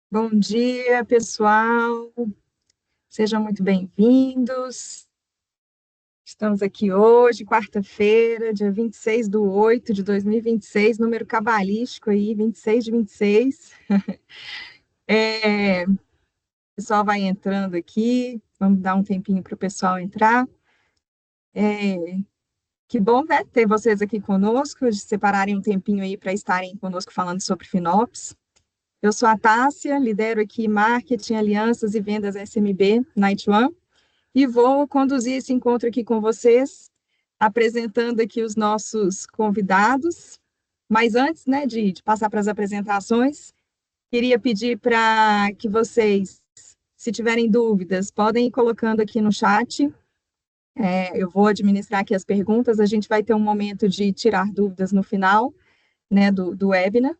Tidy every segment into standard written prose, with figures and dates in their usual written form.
Bom dia, pessoal. Sejam muito bem-vindos. Estamos aqui hoje, quarta-feira, dia 26/8/2026, número cabalístico aí, 26 de 26. O pessoal vai entrando aqui, vamos dar um tempinho para o pessoal entrar. Que bom, né, ter vocês aqui conosco, de separarem um tempinho aí para estarem conosco falando sobre FinOps. Eu sou a Tássia, lidero aqui Marketing, Alianças e Vendas SMB na Ituan. E vou conduzir esse encontro aqui com vocês, apresentando aqui os nossos convidados. Mas antes, né, de passar para as apresentações, queria pedir para que vocês, se tiverem dúvidas, podem ir colocando aqui no chat. Eu vou administrar aqui as perguntas, a gente vai ter um momento de tirar dúvidas no final, né, do webinar,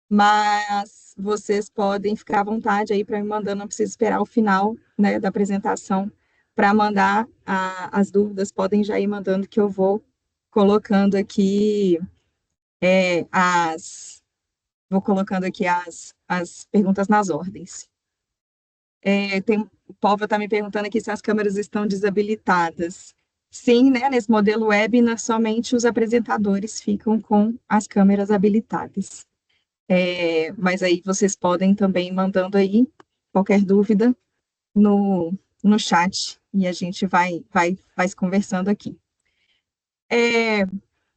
mas vocês podem ficar à vontade aí para me mandando, não precisa esperar o final, né, da apresentação para mandar as dúvidas, podem já ir mandando que eu vou colocando aqui vou colocando aqui as perguntas nas ordens. O Paulo está me perguntando aqui se as câmeras estão desabilitadas. Sim, né, nesse modelo webinar, somente os apresentadores ficam com as câmeras habilitadas. Mas aí vocês podem também ir mandando aí qualquer dúvida no chat e a gente vai se conversando aqui.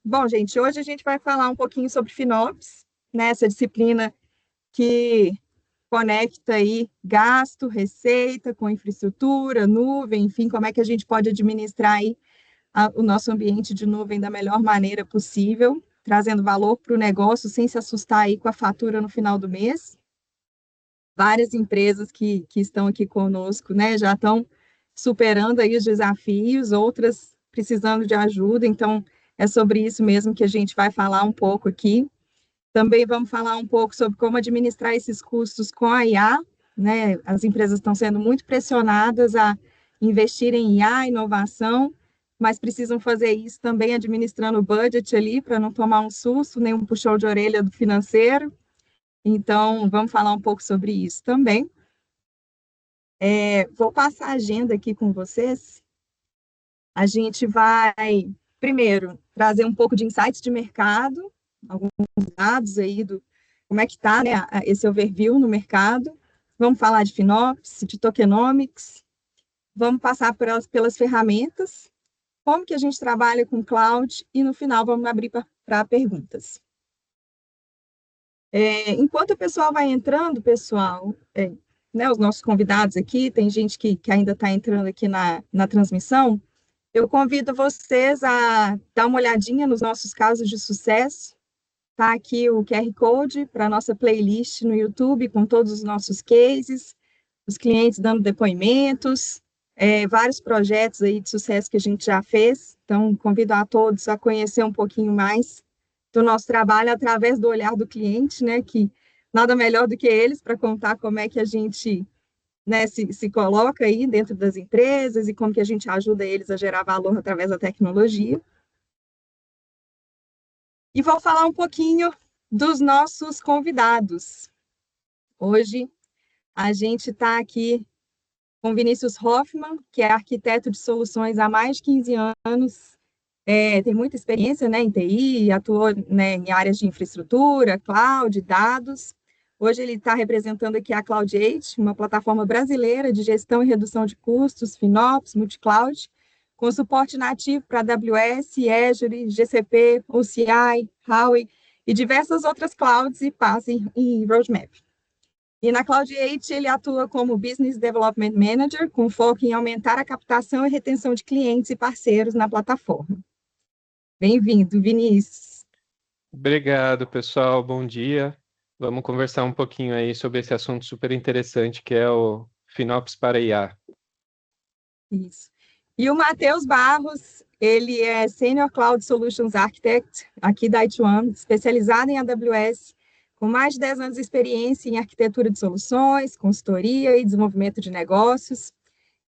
Bom, gente, hoje a gente vai falar um pouquinho sobre FinOps, né, essa disciplina que conecta aí gasto, receita com infraestrutura, nuvem, enfim, como é que a gente pode administrar aí o nosso ambiente de nuvem da melhor maneira possível, trazendo valor para o negócio sem se assustar aí com a fatura no final do mês. Várias empresas que estão aqui conosco, né, já estão superando aí os desafios, outras precisando de ajuda, então é sobre isso mesmo que a gente vai falar um pouco aqui. Também vamos falar um pouco sobre como administrar esses custos com a IA, né, as empresas estão sendo muito pressionadas a investir em IA, inovação, mas precisam fazer isso também administrando o budget ali, para não tomar um susto, nem um puxão de orelha do financeiro. Então, vamos falar um pouco sobre isso também. Vou passar a agenda aqui com vocês. A gente vai, primeiro, trazer um pouco de insights de mercado, alguns dados aí do como é que está, né, esse overview no mercado. Vamos falar de FinOps, de tokenomics. Vamos passar pelas ferramentas, como que a gente trabalha com cloud e, no final, vamos abrir para perguntas. Enquanto o pessoal vai entrando, pessoal, né, os nossos convidados aqui, tem gente que ainda está entrando aqui na transmissão, eu convido vocês a dar uma olhadinha nos nossos casos de sucesso. Está aqui o QR Code para a nossa playlist no YouTube, com todos os nossos cases, os clientes dando depoimentos, vários projetos aí de sucesso que a gente já fez. Então, convido a todos a conhecer um pouquinho mais do nosso trabalho através do olhar do cliente, né, que nada melhor do que eles para contar como é que a gente, né, se coloca aí dentro das empresas e como que a gente ajuda eles a gerar valor através da tecnologia. E vou falar um pouquinho dos nossos convidados. Hoje a gente está aqui com Vinícius Hoffmann, que é arquiteto de soluções há mais de 15 anos, tem muita experiência, né, em TI, atuou, né, em áreas de infraestrutura, cloud, dados. Hoje ele está representando aqui a Cloud8, uma plataforma brasileira de gestão e redução de custos, FinOps, multicloud, com suporte nativo para AWS, Azure, GCP, OCI, Huawei e diversas outras clouds e PaaS em roadmap. E na Cloud8 ele atua como Business Development Manager, com foco em aumentar a captação e retenção de clientes e parceiros na plataforma. Bem-vindo, Vinícius. Obrigado, pessoal. Bom dia. Vamos conversar um pouquinho aí sobre esse assunto super interessante que é o FinOps para IA. Isso. E o Matheus Barros, ele é Senior Cloud Solutions Architect aqui da Ituan, especializado em AWS, com mais de 10 anos de experiência em arquitetura de soluções, consultoria e desenvolvimento de negócios.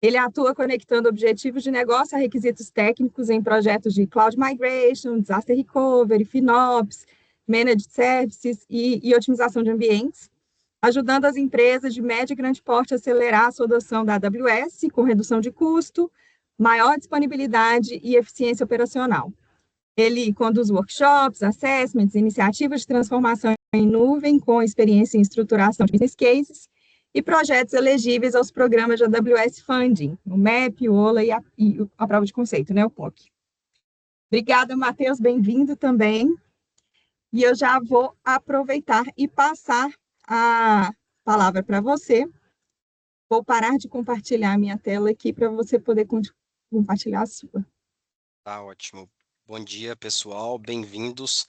Ele atua conectando objetivos de negócio a requisitos técnicos em projetos de Cloud Migration, Disaster Recovery, FinOps, Managed Services e otimização de ambientes. ajudando as empresas de médio e grande porte a acelerar a sua adoção da AWS, com redução de custo, maior disponibilidade e eficiência operacional. Ele conduz workshops, assessments, iniciativas de transformação em nuvem, com experiência em estruturação de business cases, e projetos elegíveis aos programas de AWS Funding, o MEP, o OLA e a prova de conceito, né, o POC. Obrigada, Matheus, bem-vindo também. E eu já vou aproveitar e passar a palavra para você. Vou parar de compartilhar a minha tela aqui para você poder compartilhar a sua. Tá ótimo. Bom dia, pessoal, bem-vindos.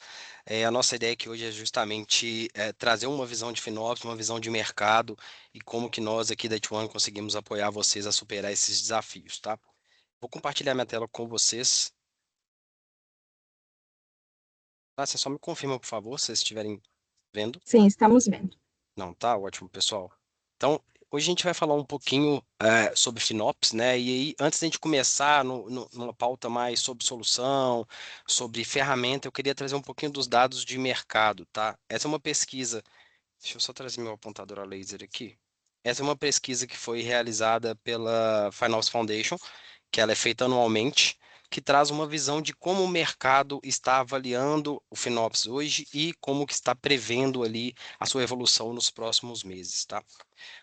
A nossa ideia aqui hoje é justamente trazer uma visão de FinOps, uma visão de mercado e como que nós aqui da Ituano conseguimos apoiar vocês a superar esses desafios, tá? Vou compartilhar minha tela com vocês. Tá, você só me confirma, por favor, se vocês estiverem vendo. Sim, estamos vendo. Não, tá ótimo, pessoal. Então, hoje a gente vai falar um pouquinho sobre FinOps, né? E aí, antes da gente começar numa pauta mais sobre solução, sobre ferramenta, eu queria trazer um pouquinho dos dados de mercado, tá? Essa é uma pesquisa. Deixa eu só trazer meu apontador a laser aqui. Essa é uma pesquisa que foi realizada pela FinOps Foundation, que ela é feita anualmente, que traz uma visão de como o mercado está avaliando o FinOps hoje e como que está prevendo ali a sua evolução nos próximos meses, tá?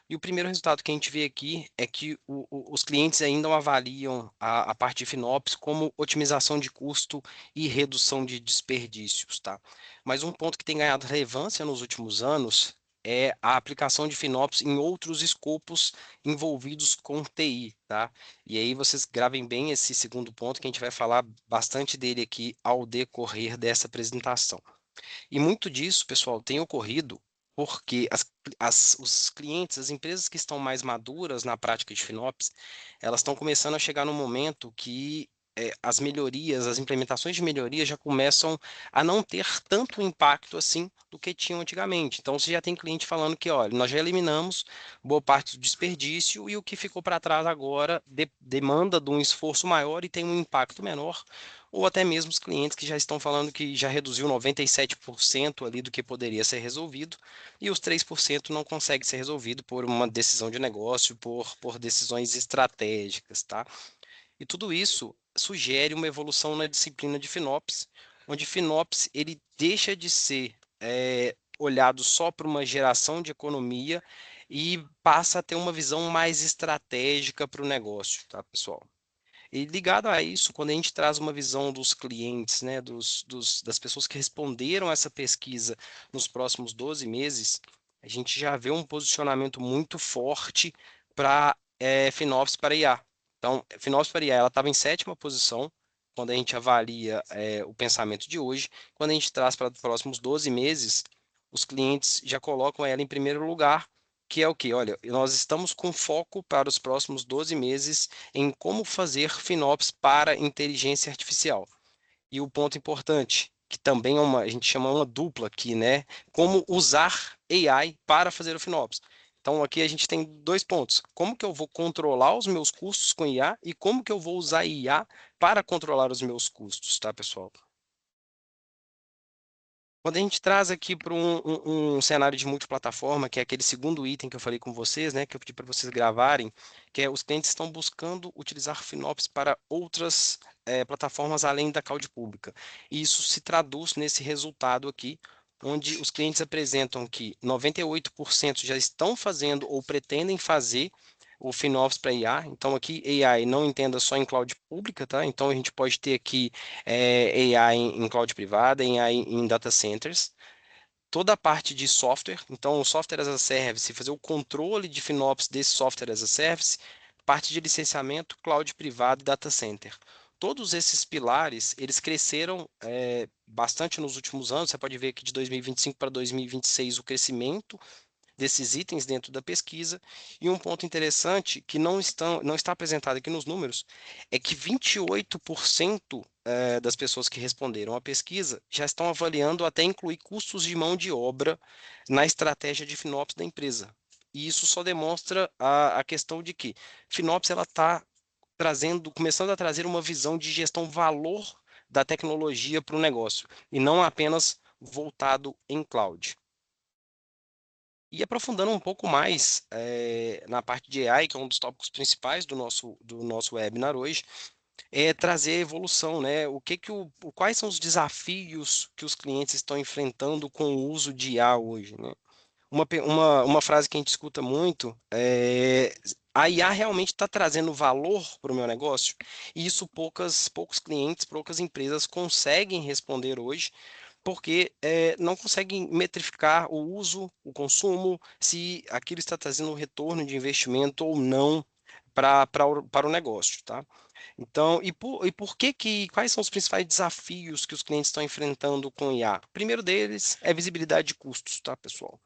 E o primeiro resultado que a gente vê aqui é que os clientes ainda avaliam a parte de FinOps como otimização de custo e redução de desperdícios, tá? Mas um ponto que tem ganhado relevância nos últimos anos é a aplicação de FinOps em outros escopos envolvidos com TI, tá? E aí vocês gravem bem esse segundo ponto que a gente vai falar bastante dele aqui ao decorrer dessa apresentação. E muito disso, pessoal, tem ocorrido porque os clientes, as empresas que estão mais maduras na prática de FinOps, elas estão começando a chegar no momento que as melhorias, as implementações de melhoria já começam a não ter tanto impacto assim do que tinham antigamente. Então, você já tem cliente falando que, olha, nós já eliminamos boa parte do desperdício e o que ficou para trás agora demanda de um esforço maior e tem um impacto menor, ou até mesmo os clientes que já estão falando que já reduziu 97% ali do que poderia ser resolvido, e os 3% não consegue ser resolvido por uma decisão de negócio, por decisões estratégicas, tá? E tudo isso sugere uma evolução na disciplina de FinOps, onde FinOps ele deixa de ser olhado só para uma geração de economia e passa a ter uma visão mais estratégica para o negócio, tá, pessoal? E ligado a isso, quando a gente traz uma visão dos clientes, né, das pessoas que responderam essa pesquisa nos próximos 12 meses, a gente já vê um posicionamento muito forte para FinOps para IA. Então, FinOps para IA, ela estava em 7ª posição, quando a gente avalia o pensamento de hoje. Quando a gente traz para os próximos 12 meses, os clientes já colocam ela em primeiro lugar, que é o que? Olha, nós estamos com foco para os próximos 12 meses em como fazer FinOps para inteligência artificial. E o ponto importante, que também é a gente chama uma dupla aqui, né? Como usar AI para fazer o FinOps. Então, aqui a gente tem 2 pontos. Como que eu vou controlar os meus custos com IA e como que eu vou usar IA para controlar os meus custos, tá, pessoal? Quando a gente traz aqui para um cenário de multiplataforma, que é aquele segundo item que eu falei com vocês, né, que eu pedi para vocês gravarem, que é os clientes estão buscando utilizar FinOps para outras plataformas além da cloud pública. E isso se traduz nesse resultado aqui, onde os clientes apresentam que 98% já estão fazendo ou pretendem fazer o FinOps para IA. Então, aqui AI não entenda só em cloud pública, tá? Então, a gente pode ter aqui AI em cloud privada, AI em data centers. Toda a parte de software, então o software as a service, fazer o controle de FinOps desse software as a service, parte de licenciamento, cloud privado e data center. Todos esses pilares, eles cresceram bastante nos últimos anos. Você pode ver que de 2025 para 2026 o crescimento desses itens dentro da pesquisa. E um ponto interessante que não está apresentado aqui nos números é que 28% das pessoas que responderam à pesquisa já estão avaliando até incluir custos de mão de obra na estratégia de FinOps da empresa. E isso só demonstra a questão de que FinOps ela está começando a trazer uma visão de gestão valor da tecnologia para o negócio, e não apenas voltado em cloud. E aprofundando um pouco mais na parte de AI, que é um dos tópicos principais do nosso webinar hoje, é trazer a evolução, né? Quais são os desafios que os clientes estão enfrentando com o uso de IA hoje, né? Uma frase que a gente escuta muito é: a IA realmente está trazendo valor para o meu negócio? E isso poucos clientes, poucas empresas conseguem responder hoje, porque não conseguem metrificar o uso, o consumo, se aquilo está trazendo um retorno de investimento ou não para o negócio, tá? Então, quais são os principais desafios que os clientes estão enfrentando com IA? O primeiro deles é visibilidade de custos, tá, pessoal?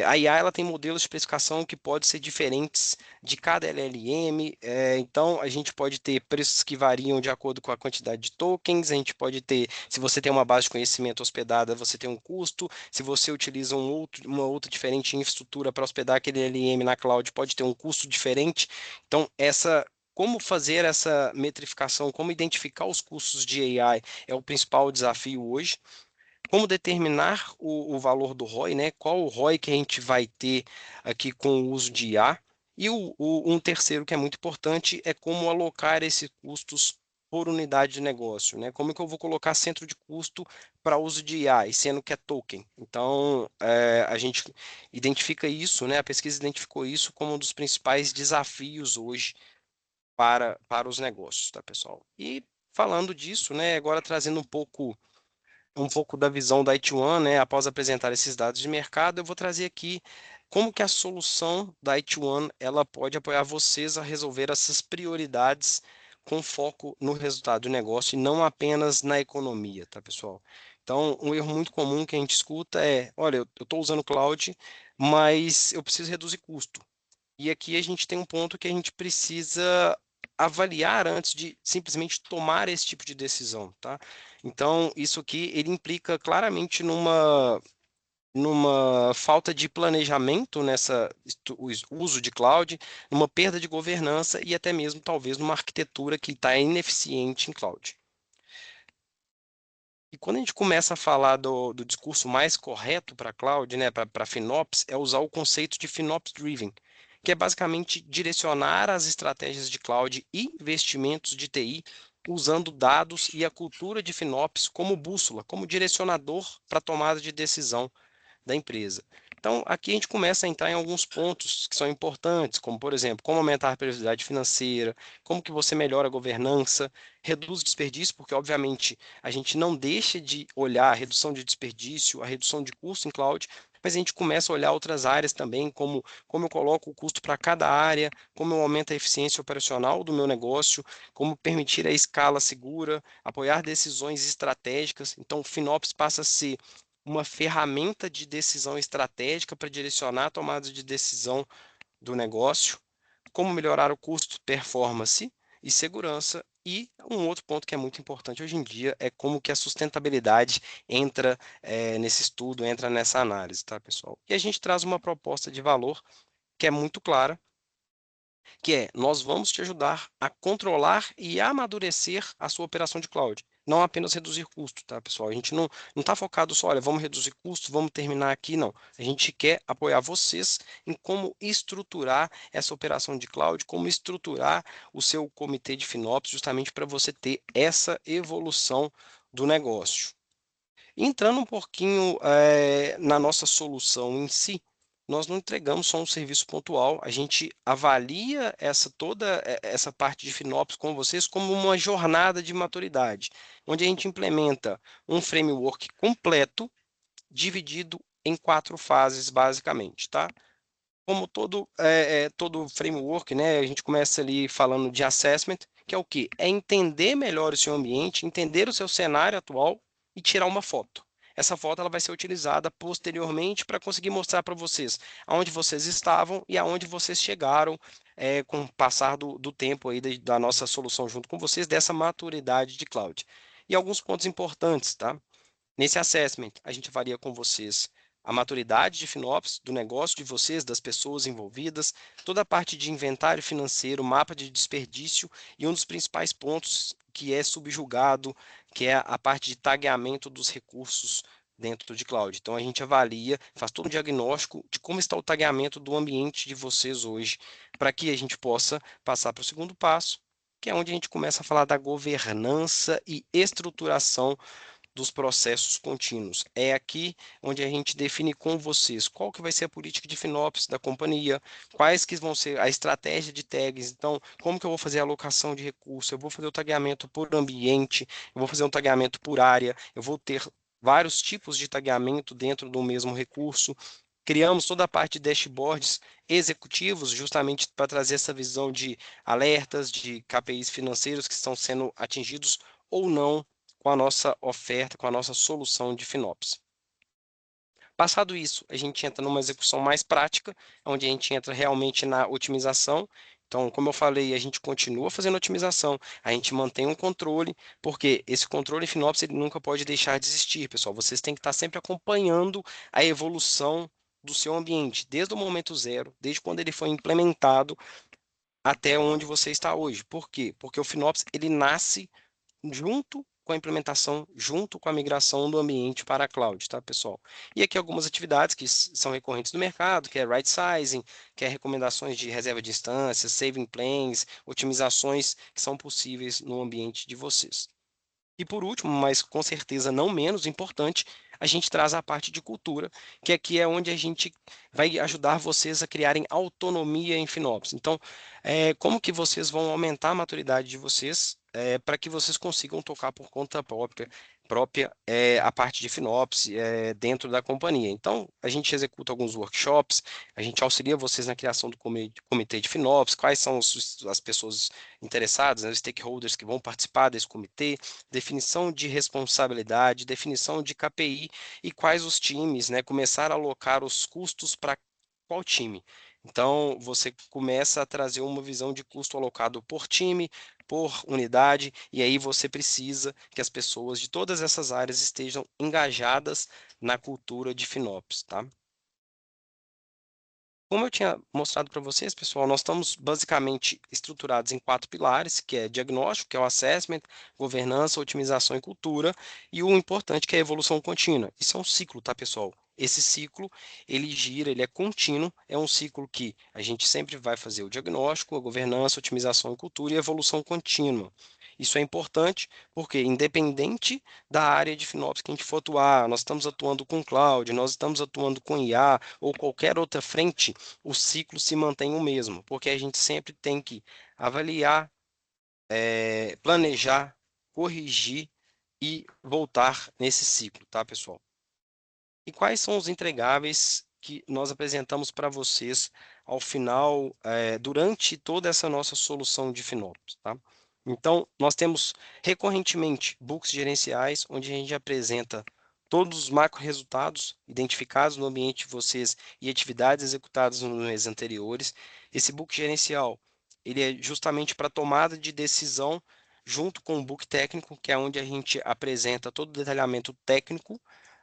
A IA ela tem modelos de precificação que podem ser diferentes de cada LLM, então a gente pode ter preços que variam de acordo com a quantidade de tokens, a gente pode ter, se você tem uma base de conhecimento hospedada, você tem um custo, se você utiliza uma outra diferente infraestrutura para hospedar aquele LLM na cloud, pode ter um custo diferente. Então, como fazer essa metrificação, como identificar os custos de AI é o principal desafio hoje. Como determinar o valor do ROI, né? Qual o ROI que a gente vai ter aqui com o uso de IA? E um terceiro que é muito importante é como alocar esses custos por unidade de negócio, né? Como que eu vou colocar centro de custo para uso de IA, e sendo que é token? Então, a gente identifica isso, né? A pesquisa identificou isso como um dos principais desafios hoje para os negócios, tá, pessoal? E falando disso, né? Agora trazendo um pouco da visão da IT1, né? Após apresentar esses dados de mercado, eu vou trazer aqui como que a solução da IT1 ela pode apoiar vocês a resolver essas prioridades com foco no resultado do negócio e não apenas na economia, tá, pessoal? Então, um erro muito comum que a gente escuta é: olha, eu estou usando cloud, mas eu preciso reduzir custo. E aqui a gente tem um ponto que a gente precisa avaliar antes de simplesmente tomar esse tipo de decisão, tá? Então, isso aqui ele implica claramente numa falta de planejamento uso de cloud, numa perda de governança e até mesmo talvez numa arquitetura que está ineficiente em cloud. E quando a gente começa a falar do discurso mais correto para cloud, né, para FinOps, é usar o conceito de FinOps Driven, que é basicamente direcionar as estratégias de cloud e investimentos de TI usando dados e a cultura de FinOps como bússola, como direcionador para a tomada de decisão da empresa. Então, aqui a gente começa a entrar em alguns pontos que são importantes, como, por exemplo, como aumentar a prioridade financeira, como que você melhora a governança, reduz o desperdício, porque, obviamente, a gente não deixa de olhar a redução de desperdício, a redução de custo em cloud, mas a gente começa a olhar outras áreas também, como eu coloco o custo para cada área, como eu aumento a eficiência operacional do meu negócio, como permitir a escala segura, apoiar decisões estratégicas. Então, o FinOps passa a ser uma ferramenta de decisão estratégica para direcionar a tomada de decisão do negócio, como melhorar o custo, performance e segurança. E um outro ponto que é muito importante hoje em dia é como que a sustentabilidade entra nesse estudo, entra nessa análise, tá, pessoal? E a gente traz uma proposta de valor que é muito clara, que é: nós vamos te ajudar a controlar e amadurecer a sua operação de cloud. Não apenas reduzir custo, tá, pessoal? A gente não está focado só, olha, vamos reduzir custo, vamos terminar aqui, não. A gente quer apoiar vocês em como estruturar essa operação de cloud, como estruturar o seu comitê de FinOps, justamente para você ter essa evolução do negócio. Entrando um pouquinho na nossa solução em si, nós não entregamos só um serviço pontual, a gente avalia toda essa parte de FinOps com vocês como uma jornada de maturidade, onde a gente implementa um framework completo, dividido em 4 fases, basicamente, tá? Como todo framework, né, a gente começa ali falando de assessment, que é o quê? É entender melhor o seu ambiente, entender o seu cenário atual e tirar uma foto. Essa foto ela vai ser utilizada posteriormente para conseguir mostrar para vocês aonde vocês estavam e aonde vocês chegaram com o passar do tempo aí da nossa solução junto com vocês, dessa maturidade de cloud. E alguns pontos importantes, tá? Nesse assessment, a gente avalia com vocês a maturidade de FinOps, do negócio de vocês, das pessoas envolvidas, toda a parte de inventário financeiro, mapa de desperdício e um dos principais pontos que é subjugado, que é a parte de tagueamento dos recursos dentro de cloud. Então, a gente avalia, faz todo um diagnóstico de como está o tagueamento do ambiente de vocês hoje, para que a gente possa passar para o segundo passo, que é onde a gente começa a falar da governança e estruturação dos processos contínuos. É aqui onde a gente define com vocês qual que vai ser a política de FinOps da companhia, quais que vão ser a estratégia de tags, então, como que eu vou fazer a alocação de recursos, eu vou fazer o tagueamento por ambiente, eu vou fazer um tagueamento por área, eu vou ter vários tipos de tagueamento dentro do mesmo recurso. Criamos toda a parte de dashboards executivos, justamente para trazer essa visão de alertas, de KPIs financeiros que estão sendo atingidos ou não com a nossa oferta, com a nossa solução de FinOps. Passado isso, a gente entra numa execução mais prática, onde a gente entra realmente na otimização. Então, como eu falei, a gente continua fazendo otimização, a gente mantém um controle, porque esse controle FinOps ele nunca pode deixar de existir, pessoal. Vocês têm que estar sempre acompanhando a evolução do seu ambiente, desde o momento zero, desde quando ele foi implementado até onde você está hoje. Por quê? Porque o FinOps ele nasce junto com a implementação, junto com a migração do ambiente para a cloud, tá, pessoal? E aqui algumas atividades que são recorrentes no mercado, que é right sizing, que é recomendações de reserva de instâncias, saving plans, otimizações que são possíveis no ambiente de vocês. E por último, mas com certeza não menos importante, a gente traz a parte de cultura, que aqui é onde a gente vai ajudar vocês a criarem autonomia em FinOps. Então, como que vocês vão aumentar a maturidade de vocês para que vocês consigam tocar por conta própria a parte de FinOps dentro da companhia. Então, a gente executa alguns workshops, a gente auxilia vocês na criação do comitê de FinOps, quais são as pessoas interessadas, né, os stakeholders que vão participar desse comitê, definição de responsabilidade, definição de KPI e quais os times, né, começar a alocar os custos para qual time. Então, você começa a trazer uma visão de custo alocado por time, por unidade, e aí você precisa que as pessoas de todas essas áreas estejam engajadas na cultura de FinOps, tá? Como eu tinha mostrado para vocês, pessoal, nós estamos basicamente estruturados em 4 pilares, que é diagnóstico, que é o assessment, governança, otimização e cultura, e o importante que é a evolução contínua. Isso é um ciclo, tá, pessoal? Esse ciclo, ele gira, ele é contínuo, é um ciclo que a gente sempre vai fazer o diagnóstico, a governança, otimização e cultura e a evolução contínua. Isso é importante porque, independente da área de FinOps que a gente for atuar, nós estamos atuando com cloud, nós estamos atuando com IA ou qualquer outra frente, o ciclo se mantém o mesmo, porque a gente sempre tem que avaliar, planejar, corrigir e voltar nesse ciclo, tá, pessoal? E quais são os entregáveis que nós apresentamos para vocês ao final, durante toda essa nossa solução de FinOps, tá? Então, nós temos recorrentemente books gerenciais, onde a gente apresenta todos os macro resultados identificados no ambiente de vocês e atividades executadas nos meses anteriores. Esse book gerencial, ele é justamente para tomada de decisão junto com o book técnico, que é onde a gente apresenta todo o detalhamento técnico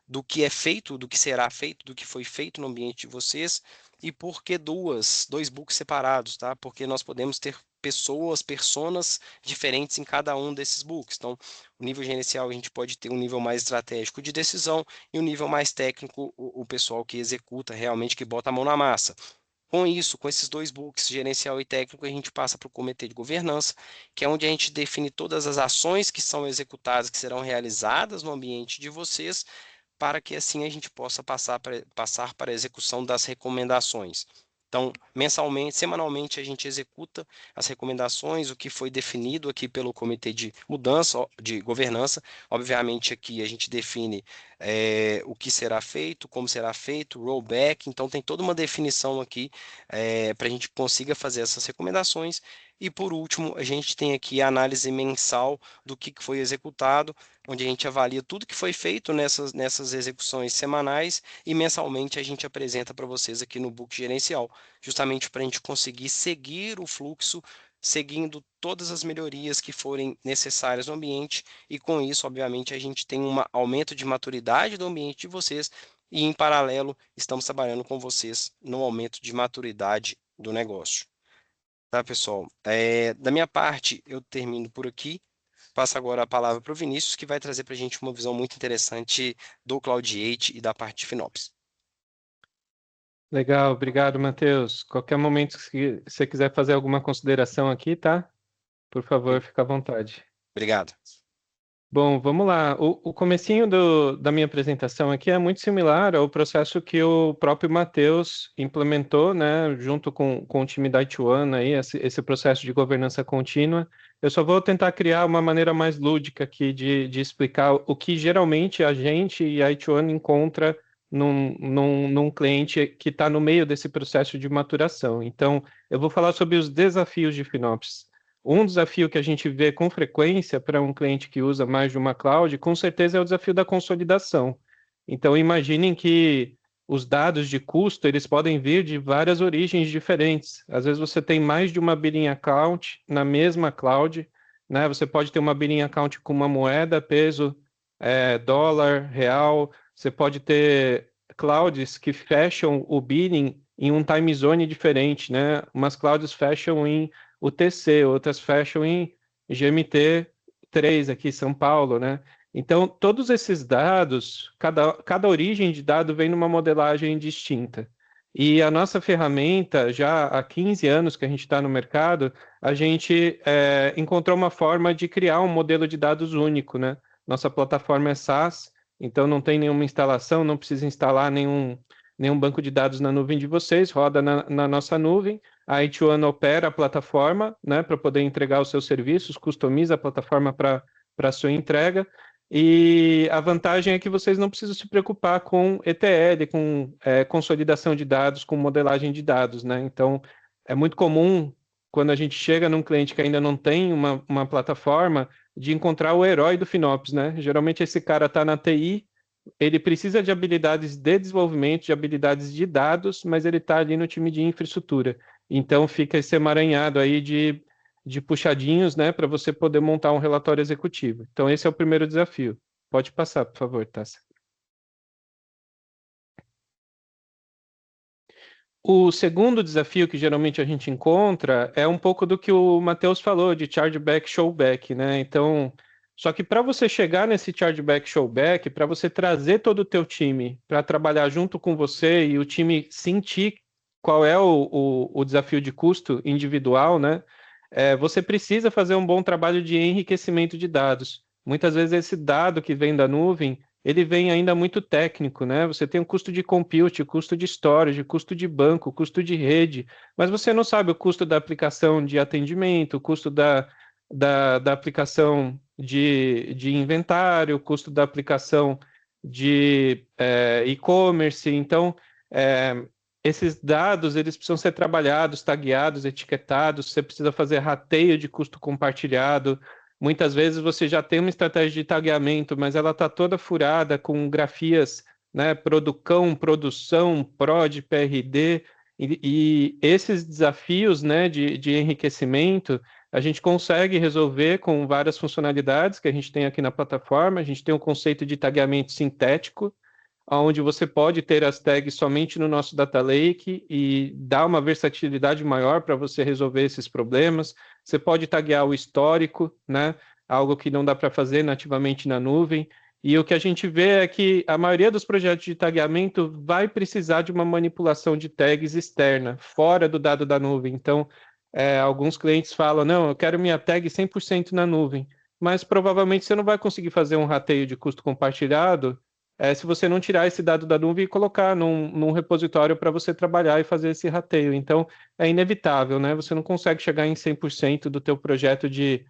do que é feito, do que será feito, do que foi feito no ambiente de vocês, e por que dois books separados, tá? Porque nós podemos ter personas diferentes em cada um desses books. Então, o nível gerencial a gente pode ter um nível mais estratégico de decisão e o nível mais técnico, o pessoal que executa realmente, que bota a mão na massa. Com isso, com esses 2 books, gerencial e técnico, a gente passa para o comitê de governança, que é onde a gente define todas as ações que são executadas, que serão realizadas no ambiente de vocês, para que assim a gente possa passar para a execução das recomendações. Então, mensalmente, semanalmente, a gente executa as recomendações, o que foi definido aqui pelo comitê de mudança, de governança. Obviamente, aqui a gente define o que será feito, como será feito, rollback. Então, tem toda uma definição aqui para a gente consiga fazer essas recomendações. E, por último, a gente tem aqui a análise mensal do que foi executado, onde a gente avalia tudo que foi feito nessas execuções semanais e mensalmente a gente apresenta para vocês aqui no book gerencial, justamente para a gente conseguir seguir o fluxo, seguindo todas as melhorias que forem necessárias no ambiente, e com isso, obviamente, a gente tem um aumento de maturidade do ambiente de vocês e, em paralelo, estamos trabalhando com vocês no aumento de maturidade do negócio. Tá, pessoal? Da minha parte, eu termino por aqui. passo agora a palavra para o Vinícius, que vai trazer para a gente uma visão muito interessante do Cloud8 e da parte de FinOps. Legal, obrigado, Matheus. Qualquer momento que você quiser fazer alguma consideração aqui, tá? Por favor, fica à vontade. Obrigado. Bom, vamos lá. O comecinho da minha apresentação aqui é muito similar ao processo que o próprio Matheus implementou, né, junto com o time da IT1, aí, esse processo de governança contínua. Eu só vou tentar criar uma maneira mais lúdica aqui de explicar o que geralmente a gente e a IT1 encontra num cliente que está no meio desse processo de maturação. Então, eu vou falar sobre os desafios de FinOps. Um desafio que a gente vê com frequência para um cliente que usa mais de uma cloud, com certeza é o desafio da consolidação. Então, imaginem que os dados de custo, eles podem vir de várias origens diferentes. Às vezes você tem mais de uma billing account na mesma cloud, né? Você pode ter uma billing account com uma moeda, peso, dólar, real. Você pode ter clouds que fecham o billing em um time zone diferente, né? Umas clouds fecham em UTC, outras fecham em GMT3 aqui em São Paulo, né? Então, todos esses dados, cada origem de dado vem numa modelagem distinta. E a nossa ferramenta, já há 15 anos que a gente está no mercado, a gente encontrou uma forma de criar um modelo de dados único, né? Nossa plataforma é SaaS, então não tem nenhuma instalação, não precisa instalar nenhum banco de dados na nuvem de vocês, roda na nossa nuvem. A IT1 opera a plataforma, né, para poder entregar os seus serviços, customiza a plataforma para a sua entrega. E a vantagem é que vocês não precisam se preocupar com ETL, com consolidação de dados, com modelagem de dados, né? Então, é muito comum, quando a gente chega num cliente que ainda não tem uma plataforma, de encontrar o herói do FinOps, né? Geralmente esse cara está na TI, ele precisa de habilidades de desenvolvimento, de habilidades de dados, mas ele está ali no time de infraestrutura. Então fica esse emaranhado aí de puxadinhos, né, para você poder montar um relatório executivo. Então esse é o primeiro desafio. Pode passar, por favor, Tássia. O segundo desafio que geralmente a gente encontra é um pouco do que o Matheus falou, de chargeback, showback, né? Então, só que para você chegar nesse chargeback, showback, para você trazer todo o teu time para trabalhar junto com você e o time sentir qual é o desafio de custo individual, né? Você precisa fazer um bom trabalho de enriquecimento de dados. Muitas vezes esse dado que vem da nuvem ele vem ainda muito técnico, né? Você tem o custo de compute, o custo de storage, o custo de banco, o custo de rede, mas você não sabe o custo da aplicação de atendimento, o custo da aplicação de inventário, o custo da aplicação de e-commerce. Então, esses dados eles precisam ser trabalhados, tagueados, etiquetados. Você precisa fazer rateio de custo compartilhado. Muitas vezes você já tem uma estratégia de tagueamento, mas ela está toda furada com grafias, né, Producão, Produção, PROD, PRD, e esses desafios, né, de enriquecimento, a gente consegue resolver com várias funcionalidades que a gente tem aqui na plataforma. A gente tem o conceito de tagueamento sintético, onde você pode ter as tags somente no nosso Data Lake e dar uma versatilidade maior para você resolver esses problemas. Você pode taguear o histórico, né? Algo que não dá para fazer nativamente na nuvem. E o que a gente vê é que a maioria dos projetos de tagueamento vai precisar de uma manipulação de tags externa, fora do dado da nuvem. Então, alguns clientes falam, não, eu quero minha tag 100% na nuvem, mas provavelmente você não vai conseguir fazer um rateio de custo compartilhado se você não tirar esse dado da nuvem e colocar num repositório para você trabalhar e fazer esse rateio. Então, é inevitável, né? Você não consegue chegar em 100% do teu projeto de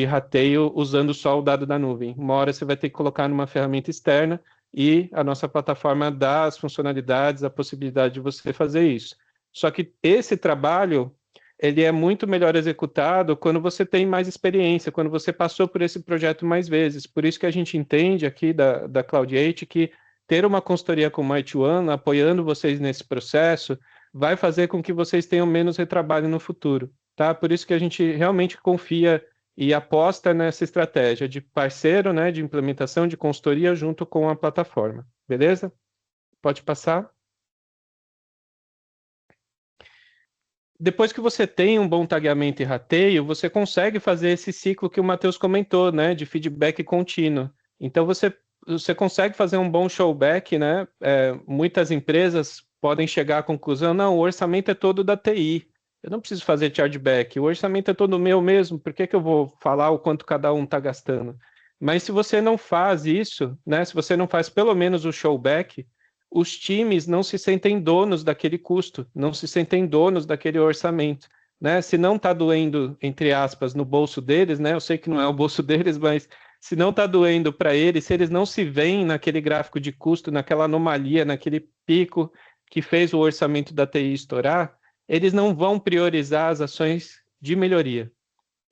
rateio usando só o dado da nuvem. Uma hora você vai ter que colocar numa ferramenta externa e a nossa plataforma dá as funcionalidades, a possibilidade de você fazer isso. Só que esse trabalho ele é muito melhor executado quando você tem mais experiência, quando você passou por esse projeto mais vezes. Por isso que a gente entende aqui da Cloud8 que ter uma consultoria como a IT1 apoiando vocês nesse processo vai fazer com que vocês tenham menos retrabalho no futuro, tá? Por isso que a gente realmente confia e aposta nessa estratégia de parceiro, né, de implementação de consultoria junto com a plataforma. Beleza? Pode passar. depois que você tem um bom tagueamento e rateio, você consegue fazer esse ciclo que o Matheus comentou, né, de feedback contínuo. Então, você consegue fazer um bom showback, né? Muitas empresas podem chegar à conclusão, não, o orçamento é todo da TI, eu não preciso fazer chargeback, o orçamento é todo meu mesmo, por que que eu vou falar o quanto cada um está gastando? Mas se você não faz isso, né, se você não faz pelo menos o showback, os times não se sentem donos daquele custo, não se sentem donos daquele orçamento, né? Se não está doendo, entre aspas, no bolso deles, né? Eu sei que não é o bolso deles, mas se não está doendo para eles, se eles não se veem naquele gráfico de custo, naquela anomalia, naquele pico que fez o orçamento da TI estourar, eles não vão priorizar as ações de melhoria.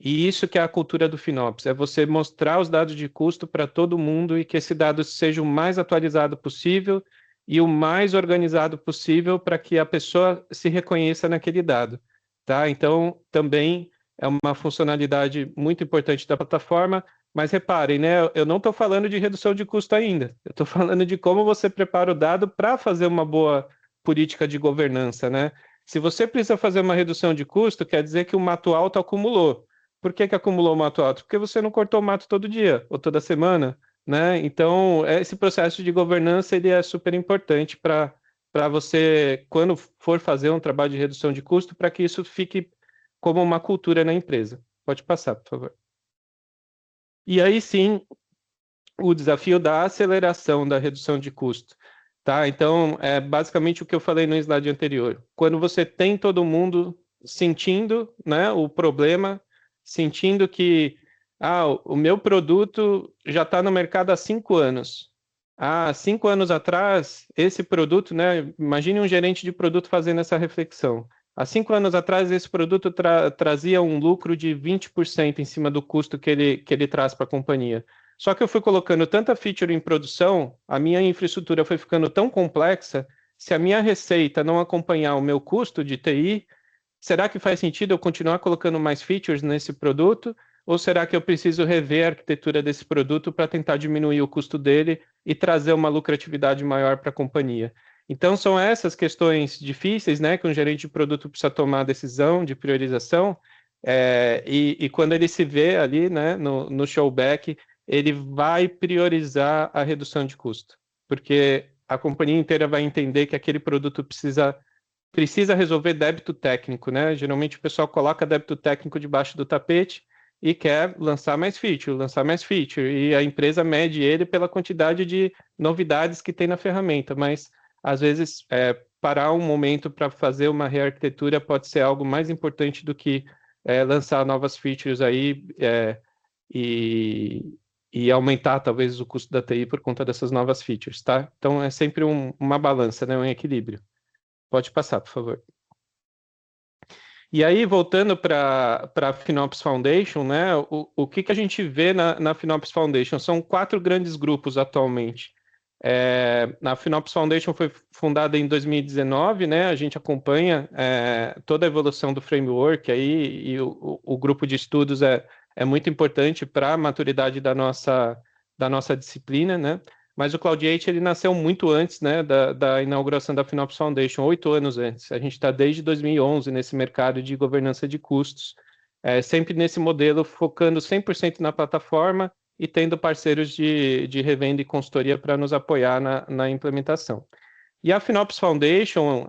E isso que é a cultura do FinOps, é você mostrar os dados de custo para todo mundo e que esse dado seja o mais atualizado possível e o mais organizado possível para que a pessoa se reconheça naquele dado, tá? Então, também é uma funcionalidade muito importante da plataforma, mas reparem, né? Eu não estou falando de redução de custo ainda, eu estou falando de como você prepara o dado para fazer uma boa política de governança, né? Se você precisa fazer uma redução de custo, quer dizer que o mato alto acumulou. Por que que acumulou mato alto? Porque você não cortou mato todo dia ou toda semana, né? Então, esse processo de governança ele é super importante para você, quando for fazer um trabalho de redução de custo, para que isso fique como uma cultura na empresa. Pode passar, por favor. E aí sim, o desafio da aceleração da redução de custo. Tá? Então, é basicamente o que eu falei no slide anterior. Quando você tem todo mundo sentindo, né, o problema, sentindo que o meu produto já está no mercado há 5 anos. Há 5 anos atrás, esse produto, né, imagine um gerente de produto fazendo essa reflexão. Há 5 anos atrás, esse produto trazia um lucro de 20% em cima do custo que ele traz para a companhia. Só que eu fui colocando tanta feature em produção, a minha infraestrutura foi ficando tão complexa, se a minha receita não acompanhar o meu custo de TI, será que faz sentido eu continuar colocando mais features nesse produto? Ou será que eu preciso rever a arquitetura desse produto para tentar diminuir o custo dele e trazer uma lucratividade maior para a companhia? Então, são essas questões difíceis, né, que um gerente de produto precisa tomar a decisão de priorização, e quando ele se vê ali, né, no showback, ele vai priorizar a redução de custo, porque a companhia inteira vai entender que aquele produto precisa resolver débito técnico, né? Geralmente o pessoal coloca débito técnico debaixo do tapete e quer lançar mais feature, e a empresa mede ele pela quantidade de novidades que tem na ferramenta, mas às vezes parar um momento para fazer uma rearquitetura pode ser algo mais importante do que lançar novas features aí e aumentar talvez o custo da TI por conta dessas novas features, tá? Então é sempre uma balança, né? Um equilíbrio. Pode passar, por favor. E aí, voltando para a FinOps Foundation, né? O que a gente vê na FinOps Foundation? São 4 grandes grupos atualmente. A FinOps Foundation foi fundada em 2019, né? A gente acompanha toda a evolução do framework aí, e o grupo de estudos é muito importante para a maturidade da nossa disciplina, né? Mas o Cloud8 ele nasceu muito antes, né, da inauguração da FinOps Foundation, 8 anos antes. A gente está desde 2011 nesse mercado de governança de custos, sempre nesse modelo, focando 100% na plataforma e tendo parceiros de revenda e consultoria para nos apoiar na implementação. E a FinOps Foundation,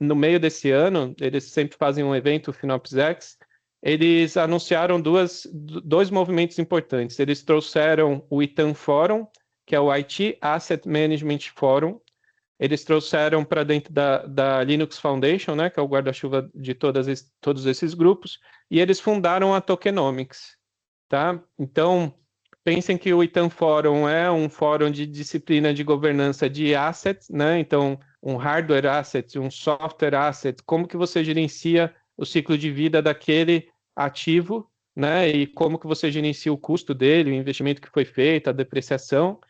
no meio desse ano, eles sempre fazem um evento, o FinOps X, eles anunciaram dois movimentos importantes. Eles trouxeram o ITAM Forum, que é o IT Asset Management Forum. Eles trouxeram para dentro da Linux Foundation, né, que é o guarda-chuva de todos esses grupos, e eles fundaram a Tokenomics. Tá? Então, pensem que o ITAM Forum é um fórum de disciplina de governança de assets, né? Então, um hardware asset, um software asset, como que você gerencia o ciclo de vida daquele ativo, né? E como que você gerencia o custo dele, o investimento que foi feito, a depreciação.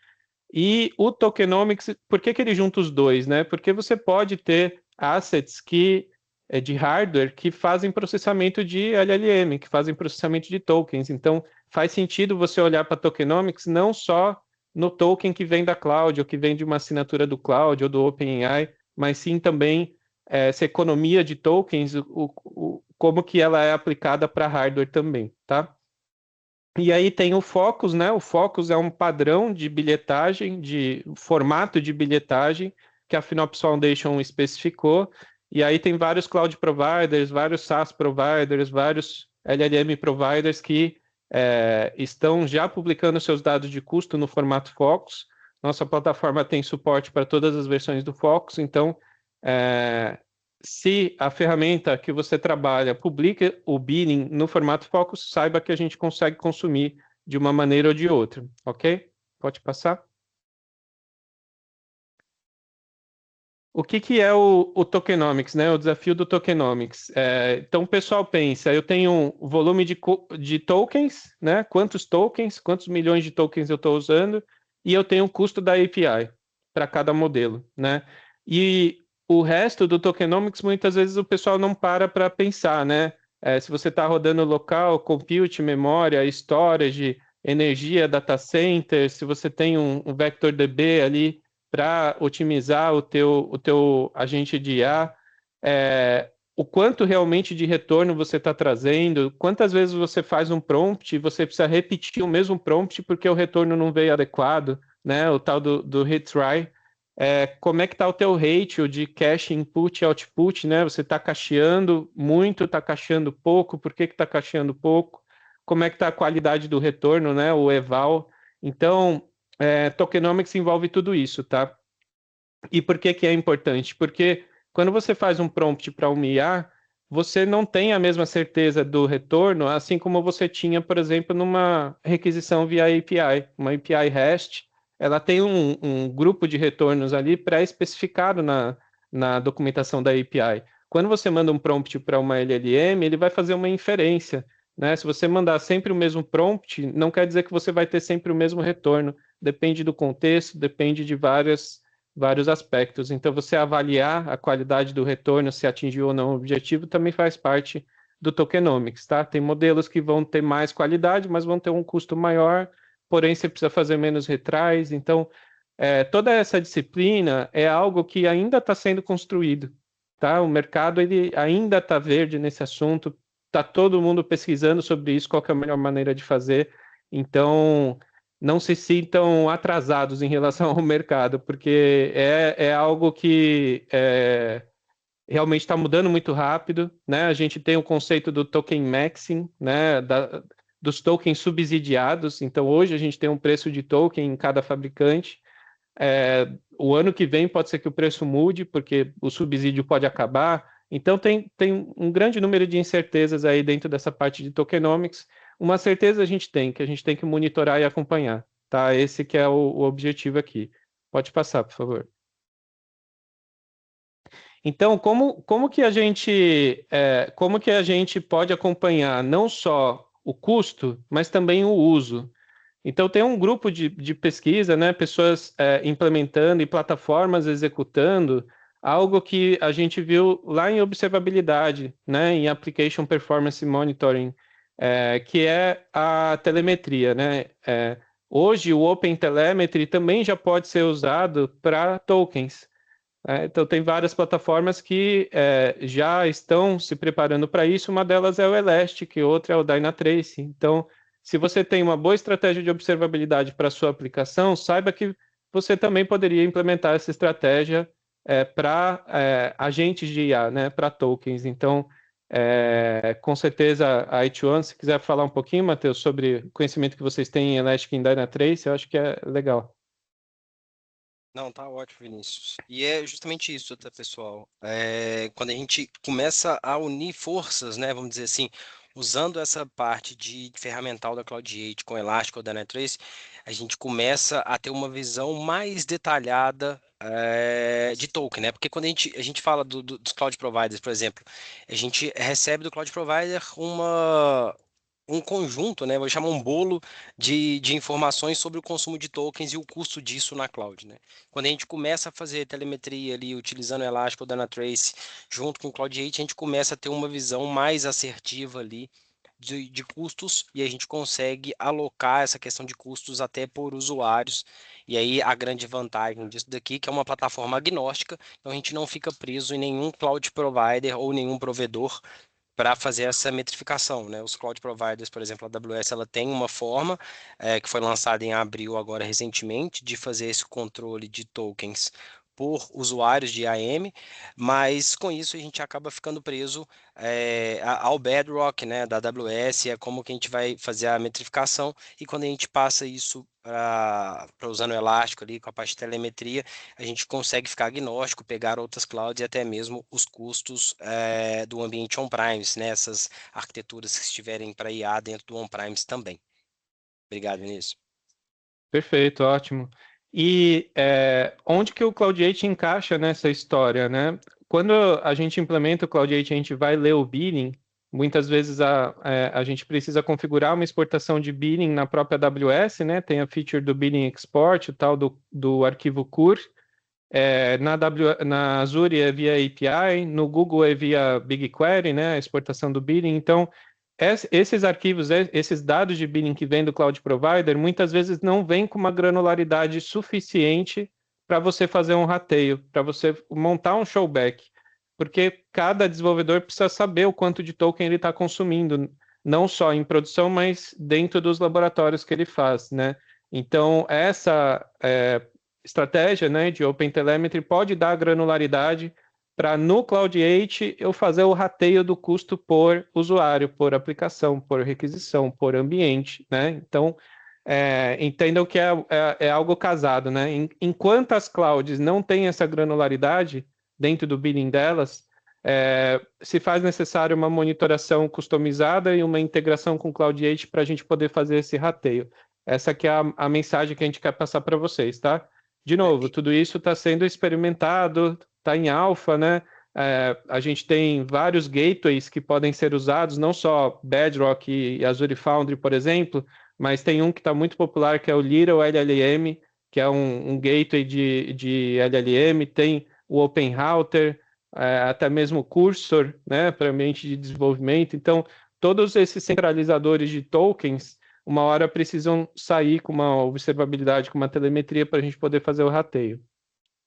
E o Tokenomics, por que ele junta os dois, né? Porque você pode ter assets de hardware que fazem processamento de LLM, que fazem processamento de tokens. Então, faz sentido você olhar para Tokenomics não só no token que vem da cloud, ou que vem de uma assinatura do cloud ou do OpenAI, mas sim também essa economia de tokens, como que ela é aplicada para hardware também, tá? E aí tem o Focus, né? O Focus é um padrão de bilhetagem, de formato de bilhetagem que a Finops Foundation especificou. E aí tem vários cloud providers, vários SaaS providers, vários LLM providers que estão já publicando seus dados de custo no formato Focus. Nossa plataforma tem suporte para todas as versões do Focus, então se a ferramenta que você trabalha publica o billing no formato Focus, saiba que a gente consegue consumir de uma maneira ou de outra, ok? Pode passar. O que é o tokenomics, né? O desafio do tokenomics. Então, o pessoal pensa, eu tenho um volume de tokens, né? Quantos tokens, quantos milhões de tokens eu estou usando, e eu tenho o custo da API para cada modelo, né? E o resto do tokenomics, muitas vezes o pessoal não para pensar, né? Se você está rodando local, compute, memória, storage, energia, data center, se você tem um vector DB ali para otimizar o teu agente de IA, o quanto realmente de retorno você está trazendo, quantas vezes você faz um prompt e você precisa repetir o mesmo prompt porque o retorno não veio adequado, né? O tal do retry. Como é que está o teu ratio de cache input e output, né? Você está cacheando muito, está cacheando pouco, por que está cacheando pouco? Como é que está a qualidade do retorno, né? O eval. Então, tokenomics envolve tudo isso, tá? E por que é importante? Porque quando você faz um prompt para um IA, você não tem a mesma certeza do retorno, assim como você tinha, por exemplo, numa requisição via API. Uma API REST, ela tem um grupo de retornos ali pré-especificado na documentação da API. Quando você manda um prompt para uma LLM, ele vai fazer uma inferência, né? Se você mandar sempre o mesmo prompt, não quer dizer que você vai ter sempre o mesmo retorno. Depende do contexto, depende de vários aspectos. Então, você avaliar a qualidade do retorno, se atingiu ou não o objetivo, também faz parte do tokenomics, tá? Tem modelos que vão ter mais qualidade, mas vão ter um custo maior, porém você precisa fazer menos retries. Então, toda essa disciplina é algo que ainda está sendo construído, tá? O mercado ele ainda está verde nesse assunto, está todo mundo pesquisando sobre isso, qual que é a melhor maneira de fazer. Então, não se sintam atrasados em relação ao mercado, porque é algo que realmente está mudando muito rápido, né? A gente tem o conceito do token maxing, né? Dos tokens subsidiados. Então, hoje a gente tem um preço de token em cada fabricante. O ano que vem pode ser que o preço mude, porque o subsídio pode acabar. Então, tem um grande número de incertezas aí dentro dessa parte de tokenomics. Uma certeza a gente tem, que a gente tem que monitorar e acompanhar, tá? Esse que é o objetivo aqui. Pode passar, por favor. Então, como que como que a gente pode acompanhar não só o custo, mas também o uso? Então, tem um grupo de pesquisa, né? Pessoas implementando e plataformas executando algo que a gente viu lá em observabilidade, né? Em Application Performance Monitoring, que é a telemetria, né? Hoje, o OpenTelemetry também já pode ser usado para tokens. Então, tem várias plataformas que já estão se preparando para isso. Uma delas é o Elastic, outra é o Dynatrace. Então, se você tem uma boa estratégia de observabilidade para a sua aplicação, saiba que você também poderia implementar essa estratégia para agentes de IA, né, para tokens. Então, com certeza, a H1, se quiser falar um pouquinho, Matheus, sobre o conhecimento que vocês têm em Elastic e em Dynatrace, eu acho que é legal. Não, tá ótimo, Vinícius. E é justamente isso, tá, pessoal? Quando a gente começa a unir forças, né, vamos dizer assim, usando essa parte de ferramental da Cloud8 com Elastic ou Dynatrace, a gente começa a ter uma visão mais detalhada de token, né? Porque quando a gente fala dos cloud providers, por exemplo, a gente recebe do cloud provider um conjunto, né? Vou chamar um bolo de informações sobre o consumo de tokens e o custo disso na cloud, né? Quando a gente começa a fazer telemetria ali, utilizando o Elastic ou Dynatrace, junto com o Cloud8, a gente começa a ter uma visão mais assertiva ali de custos e a gente consegue alocar essa questão de custos até por usuários. E aí a grande vantagem disso daqui, que é uma plataforma agnóstica, então a gente não fica preso em nenhum cloud provider ou nenhum provedor para fazer essa metrificação, né? Os cloud providers, por exemplo, a AWS, ela tem uma forma que foi lançada em abril agora recentemente de fazer esse controle de tokens por usuários de IAM, mas com isso a gente acaba ficando preso ao Bedrock, né, da AWS, é como que a gente vai fazer a metrificação, e quando a gente passa isso para usando o Elástico ali com a parte de telemetria, a gente consegue ficar agnóstico, pegar outras clouds e até mesmo os custos do ambiente on-premise, né? Essas arquiteturas que estiverem para IA dentro do on-premise também. Obrigado, Vinícius. Perfeito, ótimo. E onde que o Cloud8 encaixa nessa história, né? Quando a gente implementa o Cloud8, a gente vai ler o billing, muitas vezes a gente precisa configurar uma exportação de billing na própria AWS, né? Tem a feature do billing export, o tal do arquivo CUR. Na Azure é via API, no Google é via BigQuery, né? A exportação do billing. Então, esses arquivos, esses dados de billing que vêm do cloud provider, muitas vezes não vêm com uma granularidade suficiente para você fazer um rateio, para você montar um showback, porque cada desenvolvedor precisa saber o quanto de token ele está consumindo, não só em produção, mas dentro dos laboratórios que ele faz, né? Então, essa estratégia, né, de OpenTelemetry pode dar granularidade para no Cloud8 eu fazer o rateio do custo por usuário, por aplicação, por requisição, por ambiente, né? Então, entendam que é algo casado, né? Enquanto as clouds não têm essa granularidade dentro do billing delas, se faz necessário uma monitoração customizada e uma integração com o Cloud8 para a gente poder fazer esse rateio. Essa que é a mensagem que a gente quer passar para vocês, tá? De novo, tudo isso está sendo experimentado, está em alfa, né? A gente tem vários gateways que podem ser usados, não só Bedrock e Azure Foundry, por exemplo, mas tem um que está muito popular, que é o Little LLM, que é um gateway de LLM, tem o OpenRouter, até mesmo o Cursor, né, para ambiente de desenvolvimento. Então, todos esses centralizadores de tokens uma hora precisam sair com uma observabilidade, com uma telemetria para a gente poder fazer o rateio.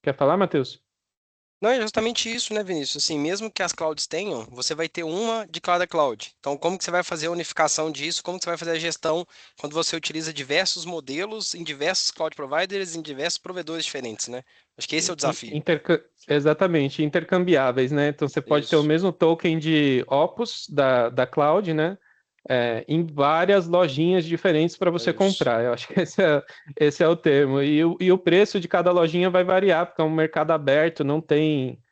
Quer falar, Matheus? Não, é justamente isso, né, Vinícius? Assim, mesmo que as clouds tenham, você vai ter uma de cada cloud. Então, como que você vai fazer a unificação disso? Como que você vai fazer a gestão quando você utiliza diversos modelos em diversos cloud providers, em diversos provedores diferentes, né? Acho que esse é o desafio. Exatamente, intercambiáveis, né? Então, você pode ter o Isso. mesmo token de Opus da cloud, né? Em várias lojinhas diferentes para você Isso. comprar. Eu acho que esse é o termo. E o preço de cada lojinha vai variar, porque é um mercado aberto, não tem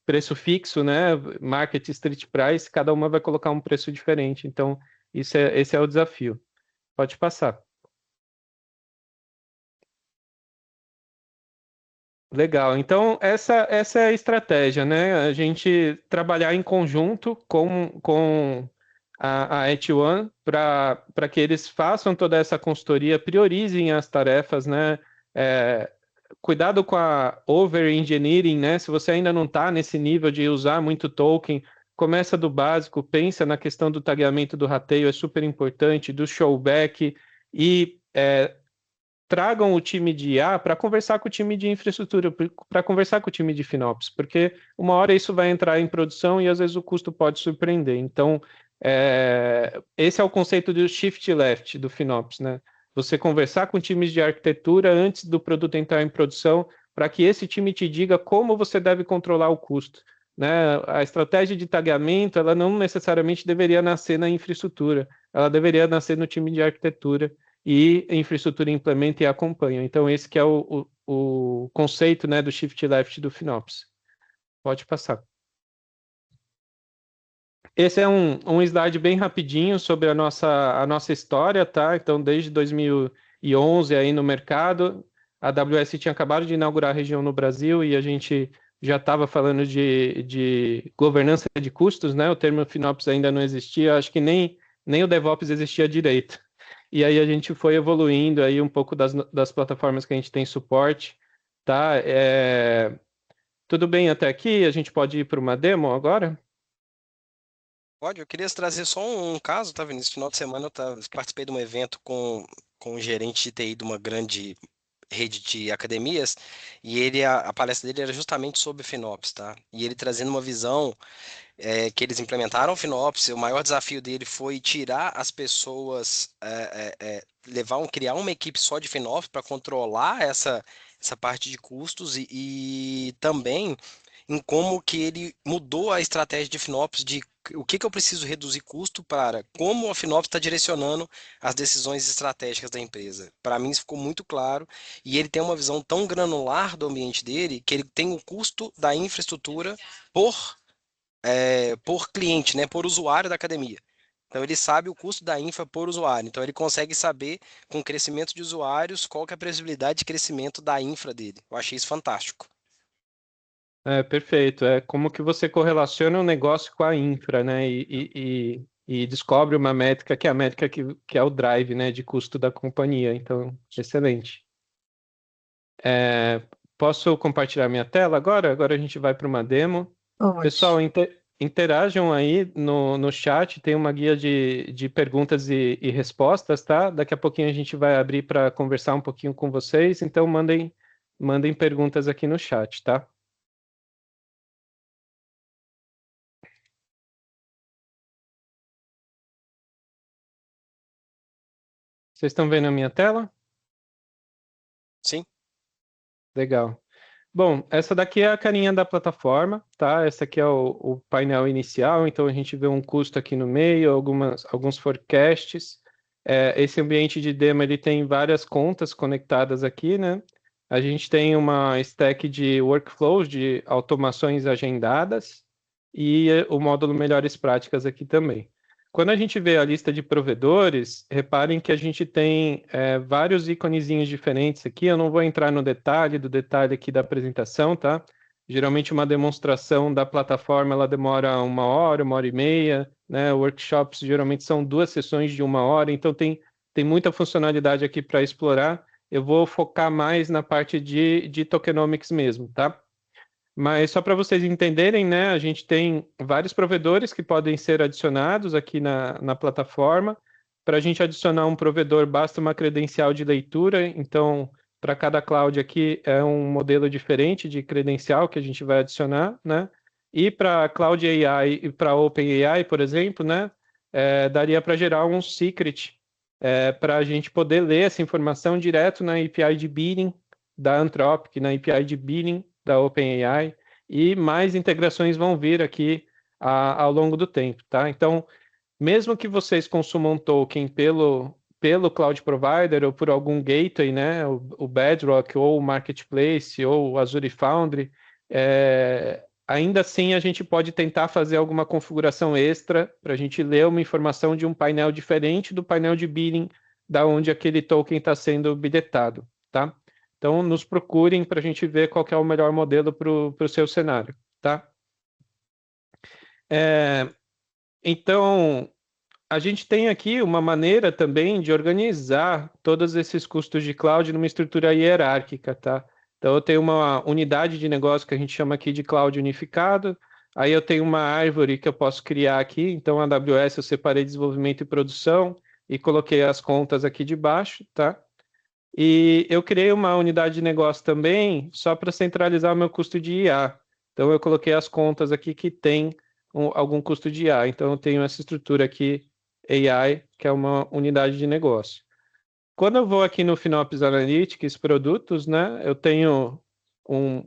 preço fixo, né? Market Street Price, cada uma vai colocar um preço diferente. Então, esse é o desafio. Pode passar. Legal. Então, essa é a estratégia, né? A gente trabalhar em conjunto com a ET1 para que eles façam toda essa consultoria, priorizem as tarefas, né? Cuidado com a over-engineering, né? Se você ainda não está nesse nível de usar muito token, começa do básico, pensa na questão do tagueamento do rateio, é super importante, do showback, e tragam o time de IA para conversar com o time de infraestrutura, para conversar com o time de FinOps, porque uma hora isso vai entrar em produção e às vezes o custo pode surpreender. Então, esse é o conceito do shift left do FinOps, né? Você conversar com times de arquitetura antes do produto entrar em produção, para que esse time te diga como você deve controlar o custo, né? A estratégia de tagueamento, ela não necessariamente deveria nascer na infraestrutura, ela deveria nascer no time de arquitetura, e a infraestrutura implementa e acompanha. Então, esse que é o conceito, né, do shift left do FinOps. Pode passar. Esse é um slide bem rapidinho sobre a nossa história, tá? Então, desde 2011 aí no mercado, a AWS tinha acabado de inaugurar a região no Brasil e a gente já estava falando de governança de custos, né? O termo FinOps ainda não existia, acho que nem o DevOps existia direito. E aí a gente foi evoluindo aí um pouco das plataformas que a gente tem suporte, tá? Tudo bem até aqui? A gente pode ir para uma demo agora? Pode, eu queria trazer só um caso, tá, Vinícius? Esse final de semana participei de um evento com um gerente de TI de uma grande rede de academias, e a palestra dele era justamente sobre FinOps, tá? E ele trazendo uma visão que eles implementaram o FinOps, o maior desafio dele foi tirar as pessoas, criar uma equipe só de FinOps para controlar essa parte de custos e também em como que ele mudou a estratégia de FinOps de o que que eu preciso reduzir custo para como a FinOps está direcionando as decisões estratégicas da empresa. Para mim isso ficou muito claro e ele tem uma visão tão granular do ambiente dele que ele tem o custo da infraestrutura por por cliente, né, por usuário da academia. Então ele sabe o custo da infra por usuário. Então ele consegue saber, com o crescimento de usuários, qual que é a previsibilidade de crescimento da infra dele. Eu achei isso fantástico. Perfeito. É como que você correlaciona o negócio com a infra, né? E descobre uma métrica que é a métrica que é o drive, né, de custo da companhia. Então, excelente. É, posso compartilhar minha tela agora? Agora a gente vai para uma demo. Pode. Pessoal, interajam aí no chat, tem uma guia de perguntas e respostas, tá? Daqui a pouquinho a gente vai abrir para conversar um pouquinho com vocês, então mandem perguntas aqui no chat, tá? Vocês estão vendo a minha tela? Sim? Legal. Bom, essa daqui é a carinha da plataforma, tá? Essa aqui é o painel inicial, então a gente vê um custo aqui no meio, alguns forecasts. Esse ambiente de demo ele tem várias contas conectadas aqui, né? A gente tem uma stack de workflows, de automações agendadas, e o módulo Melhores Práticas aqui também. Quando a gente vê a lista de provedores, reparem que a gente tem vários íconezinhos diferentes aqui. Eu não vou entrar no detalhe do detalhe aqui da apresentação, tá? Geralmente uma demonstração da plataforma ela demora 1 hora, 1 hora e meia, né? Workshops geralmente são 2 sessões de 1 hora, então tem muita funcionalidade aqui para explorar. Eu vou focar mais na parte de tokenomics mesmo, tá? Mas só para vocês entenderem, né, a gente tem vários provedores que podem ser adicionados aqui na plataforma. Para a gente adicionar um provedor, basta uma credencial de leitura. Então, para cada cloud aqui é um modelo diferente de credencial que a gente vai adicionar, né? E para Cloud AI e para OpenAI, por exemplo, né, daria para gerar um secret para a gente poder ler essa informação direto na API de bidding da Anthropic, na API de bidding da OpenAI, e mais integrações vão vir aqui ao longo do tempo, tá? Então, mesmo que vocês consumam token pelo cloud provider ou por algum gateway, né, o Bedrock ou o Marketplace ou o Azure Foundry, ainda assim a gente pode tentar fazer alguma configuração extra para a gente ler uma informação de um painel diferente do painel de bidding da onde aquele token está sendo bidetado, tá? Então, nos procurem para a gente ver qual que é o melhor modelo para o seu cenário, tá? Então, a gente tem aqui uma maneira também de organizar todos esses custos de cloud numa estrutura hierárquica, tá? Então, eu tenho uma unidade de negócio que a gente chama aqui de cloud unificado, aí eu tenho uma árvore que eu posso criar aqui, então a AWS eu separei desenvolvimento e produção e coloquei as contas aqui de baixo, tá? E eu criei uma unidade de negócio também só para centralizar o meu custo de IA. Então, eu coloquei as contas aqui que tem algum custo de IA. Então, eu tenho essa estrutura aqui, AI, que é uma unidade de negócio. Quando eu vou aqui no Finops Analytics, produtos, né, eu tenho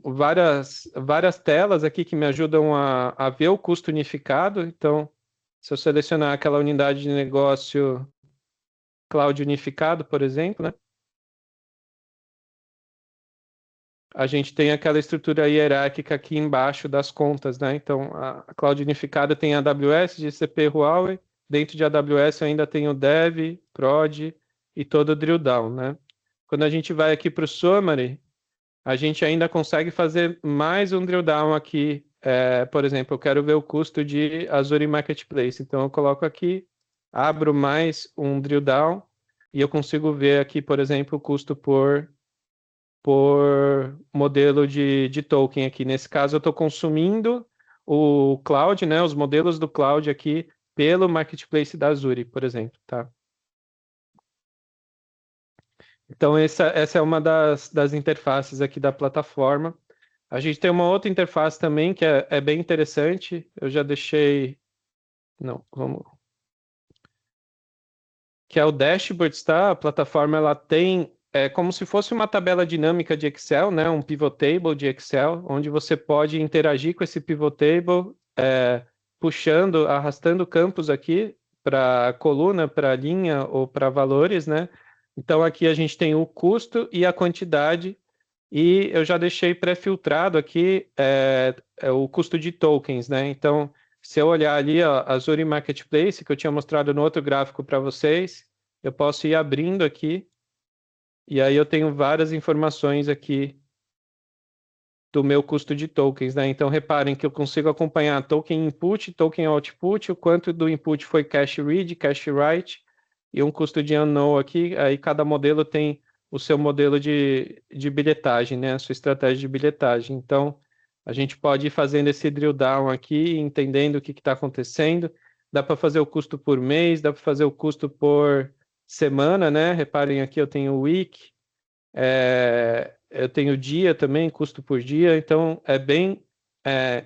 várias telas aqui que me ajudam a ver o custo unificado. Então, se eu selecionar aquela unidade de negócio cloud unificado, por exemplo, né, a gente tem aquela estrutura hierárquica aqui embaixo das contas, né? Então, a cloud unificada tem AWS, GCP, Huawei. Dentro de AWS eu ainda tenho Dev, Prod e todo o drill down, né? Quando a gente vai aqui para o summary, a gente ainda consegue fazer mais um drill down aqui. Por exemplo, eu quero ver o custo de Azure Marketplace. Então, eu coloco aqui, abro mais um drill down e eu consigo ver aqui, por exemplo, o custo por modelo de token aqui. Nesse caso, eu estou consumindo o cloud, né? Os modelos do cloud aqui pelo marketplace da Azure, por exemplo, tá? Então, essa é uma das interfaces aqui da plataforma. A gente tem uma outra interface também que é bem interessante. Eu já deixei... Não, vamos... Que é o Dashboards, tá? A plataforma, ela tem... É como se fosse uma tabela dinâmica de Excel, né? Um pivot table de Excel, onde você pode interagir com esse pivot table, puxando, arrastando campos aqui para coluna, para linha ou para valores, né? Então, aqui a gente tem o custo e a quantidade, e eu já deixei pré-filtrado aqui o custo de tokens, né? Então, se eu olhar ali, ó, Azure Marketplace, que eu tinha mostrado no outro gráfico para vocês, eu posso ir abrindo aqui, e aí eu tenho várias informações aqui do meu custo de tokens, né? Então, reparem que eu consigo acompanhar token input, token output, o quanto do input foi cache read, cache write, e um custo de unknown aqui. Aí cada modelo tem o seu modelo de bilhetagem, né? A sua estratégia de bilhetagem. Então, a gente pode ir fazendo esse drill down aqui, entendendo o que está acontecendo. Dá para fazer o custo por mês, dá para fazer o custo por semana, né? Reparem aqui, eu tenho o week, eu tenho dia também, custo por dia. Então, é bem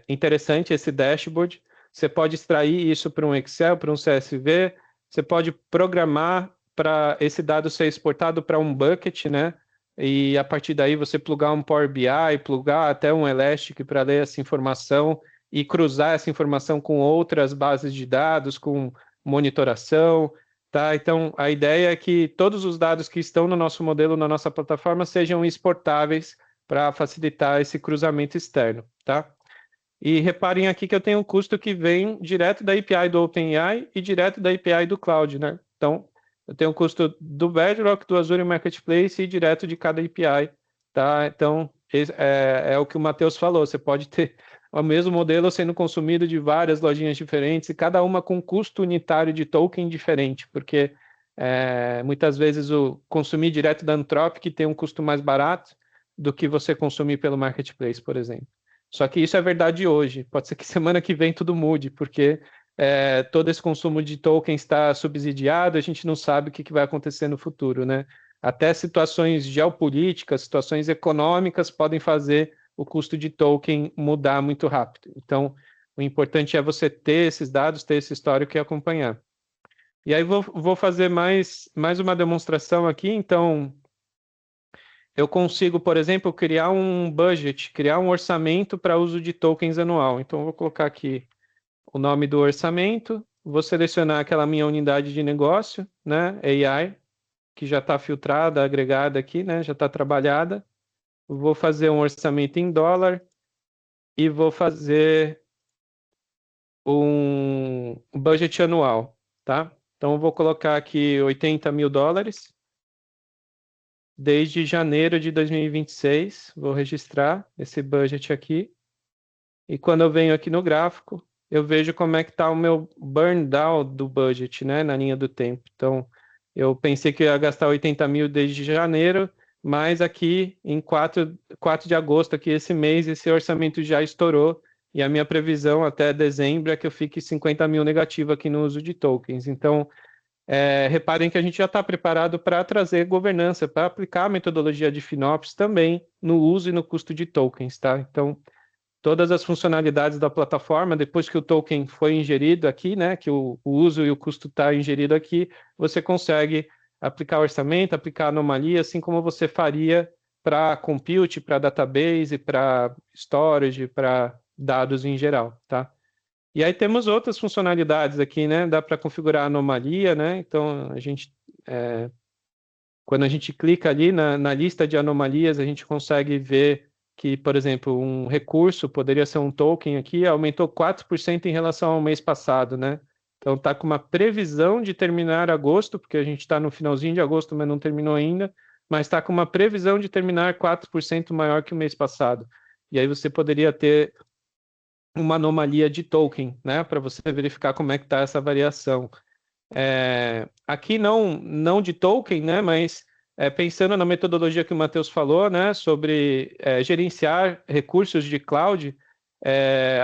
interessante esse dashboard. Você pode extrair isso para um Excel, para um CSV. Você pode programar para esse dado ser exportado para um bucket, né? E a partir daí você plugar um Power BI, plugar até um Elastic para ler essa informação e cruzar essa informação com outras bases de dados, com monitoração, tá? Então, a ideia é que todos os dados que estão no nosso modelo, na nossa plataforma, sejam exportáveis para facilitar esse cruzamento externo, tá? E reparem aqui que eu tenho um custo que vem direto da API do OpenAI e direto da API do Cloud, né? Então, eu tenho um custo do Bedrock, do Azure Marketplace e direto de cada API, tá? Então, é o que o Matheus falou, você pode ter o mesmo modelo sendo consumido de várias lojinhas diferentes e cada uma com custo unitário de token diferente, porque muitas vezes o consumir direto da Anthropic tem um custo mais barato do que você consumir pelo Marketplace, por exemplo. Só que isso é verdade hoje. Pode ser que semana que vem tudo mude, porque todo esse consumo de tokens está subsidiado, a gente não sabe o que vai acontecer no futuro, né? Até situações geopolíticas, situações econômicas podem fazer o custo de token mudar muito rápido. Então, o importante é você ter esses dados, ter esse histórico e acompanhar. E aí vou fazer mais uma demonstração aqui. Então, eu consigo, por exemplo, criar um budget, criar um orçamento para uso de tokens anual. Então, eu vou colocar aqui o nome do orçamento, vou selecionar aquela minha unidade de negócio, né, AI, que já está filtrada, agregada aqui, né, já está trabalhada. Vou fazer um orçamento em dólar e vou fazer um budget anual, tá? Então, eu vou colocar aqui $80 mil, desde janeiro de 2026, vou registrar esse budget aqui. E quando eu venho aqui no gráfico, eu vejo como é que está o meu burn down do budget, né, na linha do tempo. Então, eu pensei que eu ia gastar 80 mil desde janeiro, mas aqui em 4 de agosto, aqui esse mês, esse orçamento já estourou, e a minha previsão até dezembro é que eu fique 50 mil negativo aqui no uso de tokens. Então, reparem que a gente já está preparado para trazer governança, para aplicar a metodologia de FinOps também no uso e no custo de tokens, tá? Então, todas as funcionalidades da plataforma, depois que o token foi ingerido aqui, né, que o uso e o custo está ingerido aqui, você consegue aplicar orçamento, aplicar anomalia, assim como você faria para compute, para database, para storage, para dados em geral, tá? E aí temos outras funcionalidades aqui, né? Dá para configurar anomalia, né? Então, quando a gente clica ali na lista de anomalias, a gente consegue ver que, por exemplo, um recurso poderia ser um token aqui, aumentou 4% em relação ao mês passado, né? Então, está com uma previsão de terminar agosto, porque a gente está no finalzinho de agosto, mas não terminou ainda, mas está com uma previsão de terminar 4% maior que o mês passado. E aí você poderia ter uma anomalia de token, né? Para você verificar como é que está essa variação. Aqui não de token, né? Mas pensando na metodologia que o Matheus falou, né? Sobre gerenciar recursos de cloud,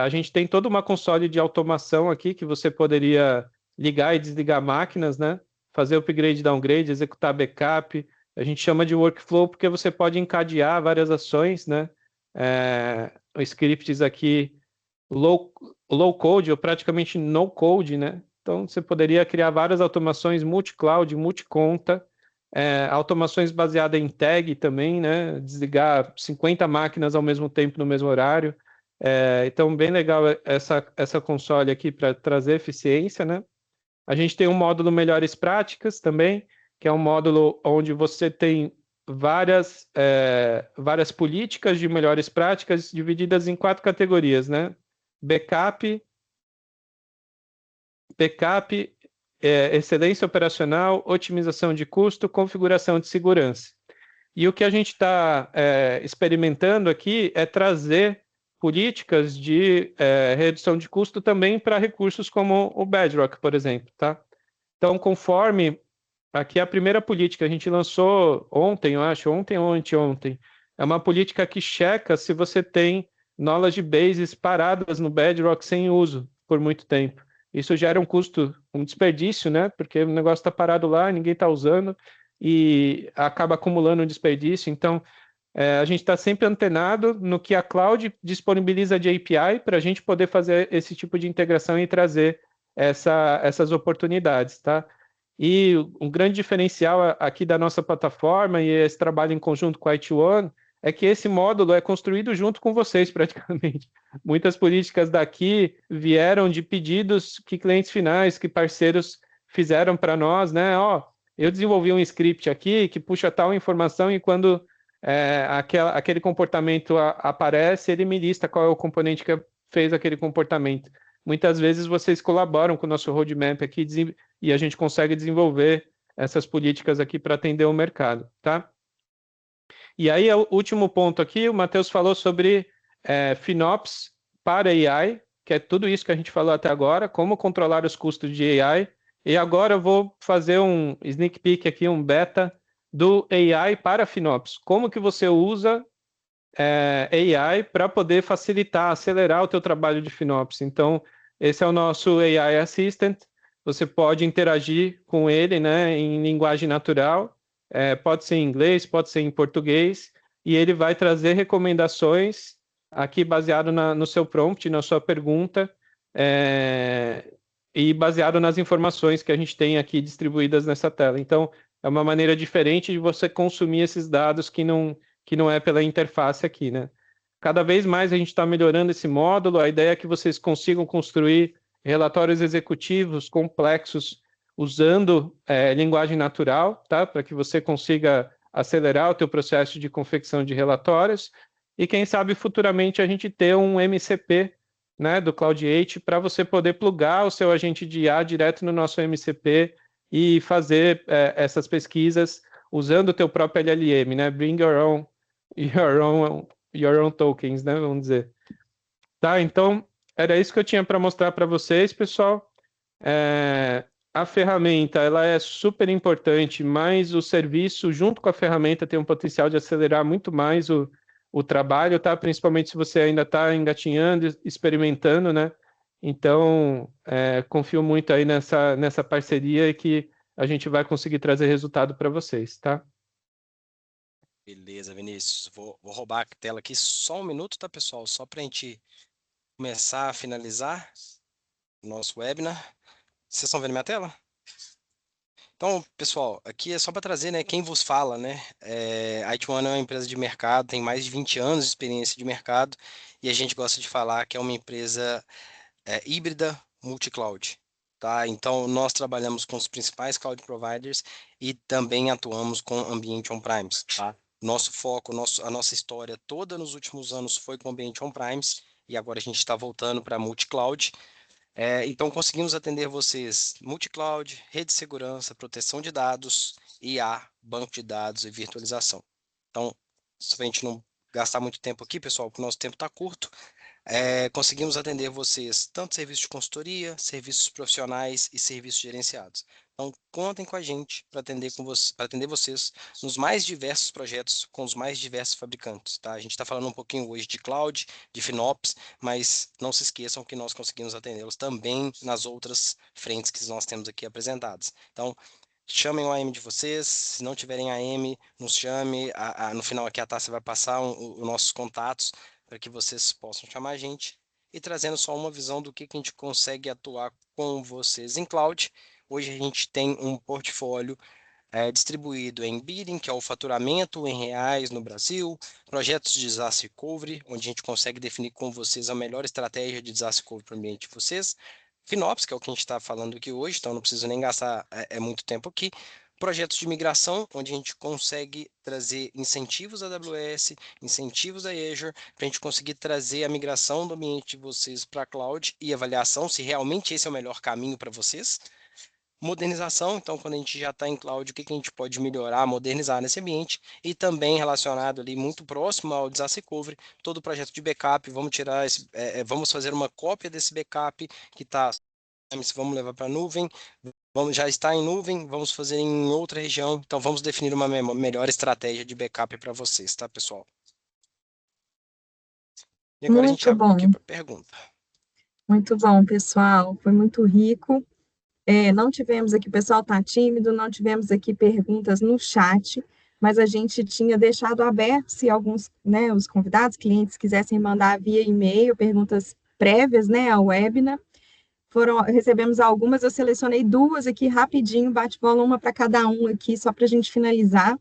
a gente tem toda uma console de automação aqui que você poderia ligar e desligar máquinas, né? Fazer upgrade, downgrade, executar backup. A gente chama de workflow porque você pode encadear várias ações, né? Scripts aqui low code ou praticamente no code, né? Então você poderia criar várias automações multi-cloud, multi-conta, automações baseadas em tag também, né? Desligar 50 máquinas ao mesmo tempo no mesmo horário. Então, bem legal essa console aqui para trazer eficiência, né? A gente tem um módulo Melhores Práticas também, que é um módulo onde você tem várias políticas de melhores práticas divididas em 4 categorias, né? Backup, excelência operacional, otimização de custo, configuração de segurança. E o que a gente está experimentando aqui é trazer políticas de redução de custo também para recursos como o Bedrock, por exemplo, tá? Então, conforme aqui a primeira política a gente lançou ontem, eu acho, ontem ou anteontem, é uma política que checa se você tem knowledge bases paradas no Bedrock sem uso por muito tempo. Isso gera um custo, um desperdício, né? Porque o negócio está parado lá, ninguém está usando e acaba acumulando um desperdício. Então, a gente está sempre antenado no que a cloud disponibiliza de API para a gente poder fazer esse tipo de integração e trazer essas oportunidades, tá? E um grande diferencial aqui da nossa plataforma e esse trabalho em conjunto com a IT1 é que esse módulo é construído junto com vocês, praticamente. Muitas políticas daqui vieram de pedidos que clientes finais, que parceiros fizeram para nós, né? Eu desenvolvi um script aqui que puxa tal informação e quando aquele comportamento aparece, ele me lista qual é o componente que fez aquele comportamento. Muitas vezes vocês colaboram com o nosso roadmap aqui e a gente consegue desenvolver essas políticas aqui para atender o mercado, tá? E aí, o último ponto aqui, o Matheus falou sobre FinOps para AI, que é tudo isso que a gente falou até agora, como controlar os custos de AI. E agora eu vou fazer um sneak peek aqui, um beta do AI para FinOps. Como que você usa AI para poder facilitar, acelerar o teu trabalho de FinOps. Então, esse é o nosso AI Assistant. Você pode interagir com ele, né, em linguagem natural. Pode ser em inglês, pode ser em português. E ele vai trazer recomendações aqui baseado no seu prompt, na sua pergunta, e baseado nas informações que a gente tem aqui distribuídas nessa tela. Então, é uma maneira diferente de você consumir esses dados que não é pela interface aqui, né? Cada vez mais a gente está melhorando esse módulo, a ideia é que vocês consigam construir relatórios executivos complexos usando linguagem natural, tá? Para que você consiga acelerar o teu processo de confecção de relatórios e quem sabe futuramente a gente ter um MCP, né, do Cloud8 para você poder plugar o seu agente de IA direto no nosso MCP e fazer essas pesquisas usando o teu próprio LLM, né? Bring your own tokens, né? Vamos dizer. Tá, então era isso que eu tinha para mostrar para vocês, pessoal. A ferramenta, ela é super importante, mas o serviço junto com a ferramenta tem um potencial de acelerar muito mais o trabalho, tá? Principalmente se você ainda está engatinhando, experimentando, né? Então, confio muito aí nessa parceria e que a gente vai conseguir trazer resultado para vocês, tá? Beleza, Vinícius. Vou roubar a tela aqui só um minuto, tá, pessoal? Só para a gente começar a finalizar o nosso webinar. Vocês estão vendo minha tela? Então, pessoal, aqui é só para trazer, né, quem vos fala, né? A IT1 é uma empresa de mercado, tem mais de 20 anos de experiência de mercado e a gente gosta de falar que é uma empresa híbrida multi-cloud. Tá? Então, nós trabalhamos com os principais cloud providers e também atuamos com ambiente on-premise. Tá? Nosso foco, a nossa história toda nos últimos anos foi com ambiente on-premise e agora a gente está voltando para multi-cloud. Então, conseguimos atender vocês multi-cloud, rede de segurança, proteção de dados, IA, banco de dados e virtualização. Então, só para a gente não gastar muito tempo aqui, pessoal, porque o nosso tempo está curto, conseguimos atender vocês tanto serviços de consultoria, serviços profissionais e serviços gerenciados. Então, contem com a gente para atender para atender vocês nos mais diversos projetos com os mais diversos fabricantes, tá? A gente está falando um pouquinho hoje de cloud, de FinOps, mas não se esqueçam que nós conseguimos atendê-los também nas outras frentes que nós temos aqui apresentadas. Então, chamem o AM de vocês, se não tiverem AM, nos chame, no final aqui a Tássia vai passar os nossos contatos para que vocês possam chamar a gente e trazendo só uma visão do que a gente consegue atuar com vocês em cloud. Hoje a gente tem um portfólio distribuído em bidding, que é o faturamento em reais no Brasil, projetos de disaster recovery, onde a gente consegue definir com vocês a melhor estratégia de disaster recovery para o ambiente de vocês, FinOps, que é o que a gente está falando aqui hoje, então não preciso nem gastar muito tempo aqui, projetos de migração, onde a gente consegue trazer incentivos da AWS, incentivos da Azure, para a gente conseguir trazer a migração do ambiente de vocês para a cloud e avaliação se realmente esse é o melhor caminho para vocês. Modernização, então quando a gente já está em cloud, o que a gente pode melhorar, modernizar nesse ambiente, e também relacionado ali muito próximo ao disaster recovery, todo o projeto de backup, vamos tirar vamos fazer uma cópia desse backup que está, vamos levar para a nuvem, já está em nuvem, vamos fazer em outra região, então vamos definir uma melhor estratégia de backup para vocês, tá, pessoal? E agora a gente Muito abre bom. aqui para pergunta. Muito bom, pessoal. Foi muito rico. Não tivemos aqui, o pessoal está tímido, não tivemos aqui perguntas no chat, mas a gente tinha deixado aberto se alguns, né, os convidados, clientes quisessem mandar via e-mail perguntas prévias, né, ao webinar. Recebemos algumas, eu selecionei duas aqui rapidinho, bate-bola uma para cada um aqui, só para a gente finalizar.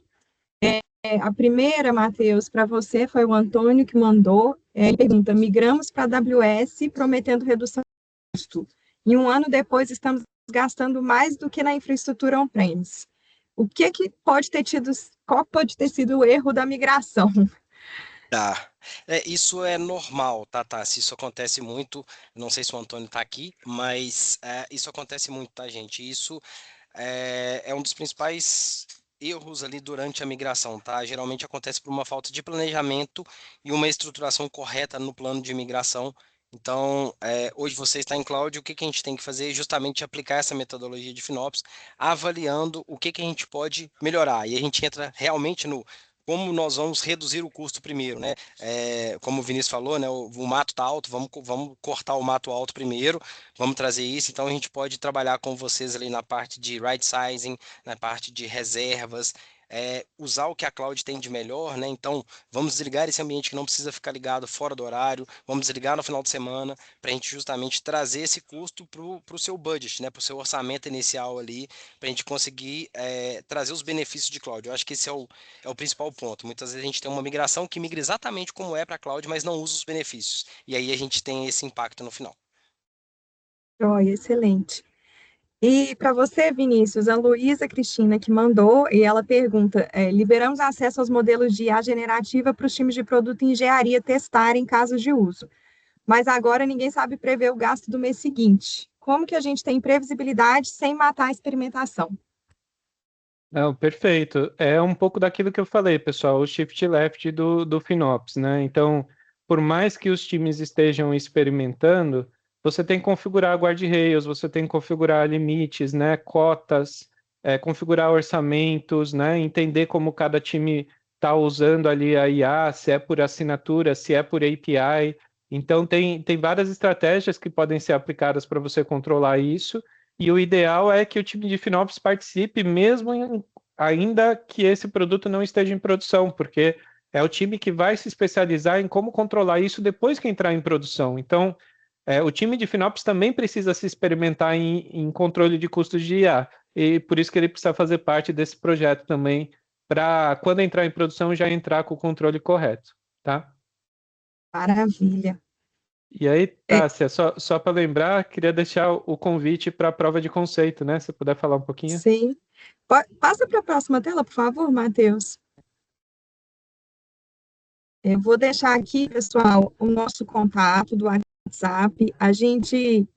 A primeira, Matheus, para você, foi o Antônio que mandou, ele pergunta, migramos para a AWS prometendo redução de custo, e um ano depois estamos gastando mais do que na infraestrutura on-premise. O que pode ter tido, qual pode ter sido o erro da migração? Tá. Isso é normal, tá? Se isso acontece muito, não sei se o Antônio está aqui, mas isso acontece muito, tá, gente? Isso é um dos principais erros ali durante a migração, tá? Geralmente acontece por uma falta de planejamento e uma estruturação correta no plano de migração. Então, hoje você está em cloud, o que a gente tem que fazer é justamente aplicar essa metodologia de FinOps, avaliando o que a gente pode melhorar. E a gente entra realmente no como nós vamos reduzir o custo primeiro, né? Como o Vinícius falou, né? O mato está alto, vamos cortar o mato alto primeiro, vamos trazer isso. Então, a gente pode trabalhar com vocês ali na parte de right sizing, na parte de reservas, usar o que a cloud tem de melhor, né? Então, vamos desligar esse ambiente que não precisa ficar ligado fora do horário, vamos desligar no final de semana, para a gente justamente trazer esse custo para o seu budget, né? Para o seu orçamento inicial ali, para a gente conseguir trazer os benefícios de cloud. Eu acho que esse é o principal ponto. Muitas vezes a gente tem uma migração que migra exatamente como é para a cloud, mas não usa os benefícios. E aí a gente tem esse impacto no final. Excelente. E para você, Vinícius, a Luísa Cristina que mandou, e ela pergunta, liberamos acesso aos modelos de IA generativa para os times de produto e engenharia testarem casos de uso, mas agora ninguém sabe prever o gasto do mês seguinte. Como que a gente tem previsibilidade sem matar a experimentação? Não, perfeito. É um pouco daquilo que eu falei, pessoal, o shift left do FinOps, né? Então, por mais que os times estejam experimentando, você tem que configurar guardrails, você tem que configurar limites, né? Cotas, configurar orçamentos, né? Entender como cada time está usando ali a IA, se é por assinatura, se é por API. Então, tem várias estratégias que podem ser aplicadas para você controlar isso. E o ideal é que o time de FinOps participe, mesmo ainda que esse produto não esteja em produção, porque é o time que vai se especializar em como controlar isso depois que entrar em produção. Então, o time de FinOps também precisa se experimentar em controle de custos de IA, e por isso que ele precisa fazer parte desse projeto também, para quando entrar em produção já entrar com o controle correto, tá? Maravilha. E aí, Tássia, só para lembrar, queria deixar o convite para a prova de conceito, né? Se puder falar um pouquinho. Sim. Passa para a próxima tela, por favor, Matheus. Eu vou deixar aqui, pessoal, o nosso contato do WhatsApp. A gente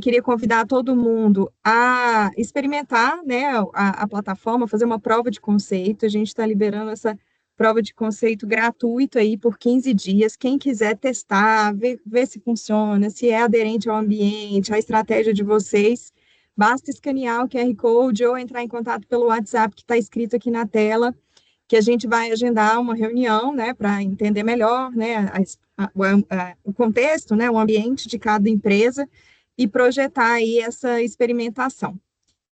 queria convidar todo mundo a experimentar, né, a plataforma, fazer uma prova de conceito. A gente está liberando essa prova de conceito gratuito aí por 15 dias. Quem quiser testar, ver se funciona, se é aderente ao ambiente, à estratégia de vocês, basta escanear o QR Code ou entrar em contato pelo WhatsApp que está escrito aqui na tela, que a gente vai agendar uma reunião, né, para entender melhor, né, o contexto, né, o ambiente de cada empresa e projetar aí essa experimentação.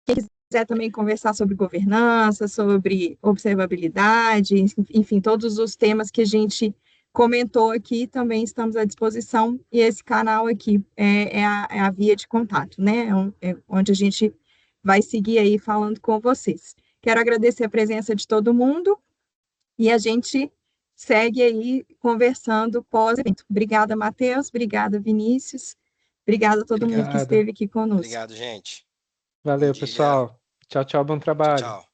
Quem quiser também conversar sobre governança, sobre observabilidade, enfim, todos os temas que a gente comentou aqui, também estamos à disposição, e esse canal aqui é a via de contato, né, onde a gente vai seguir aí falando com vocês. Quero agradecer a presença de todo mundo, e a gente segue aí conversando pós-evento. Obrigada, Matheus, obrigada, Vinícius, obrigada a todo mundo que esteve aqui conosco. Obrigado, gente. Valeu, pessoal. Tchau, tchau, bom trabalho. Tchau, tchau.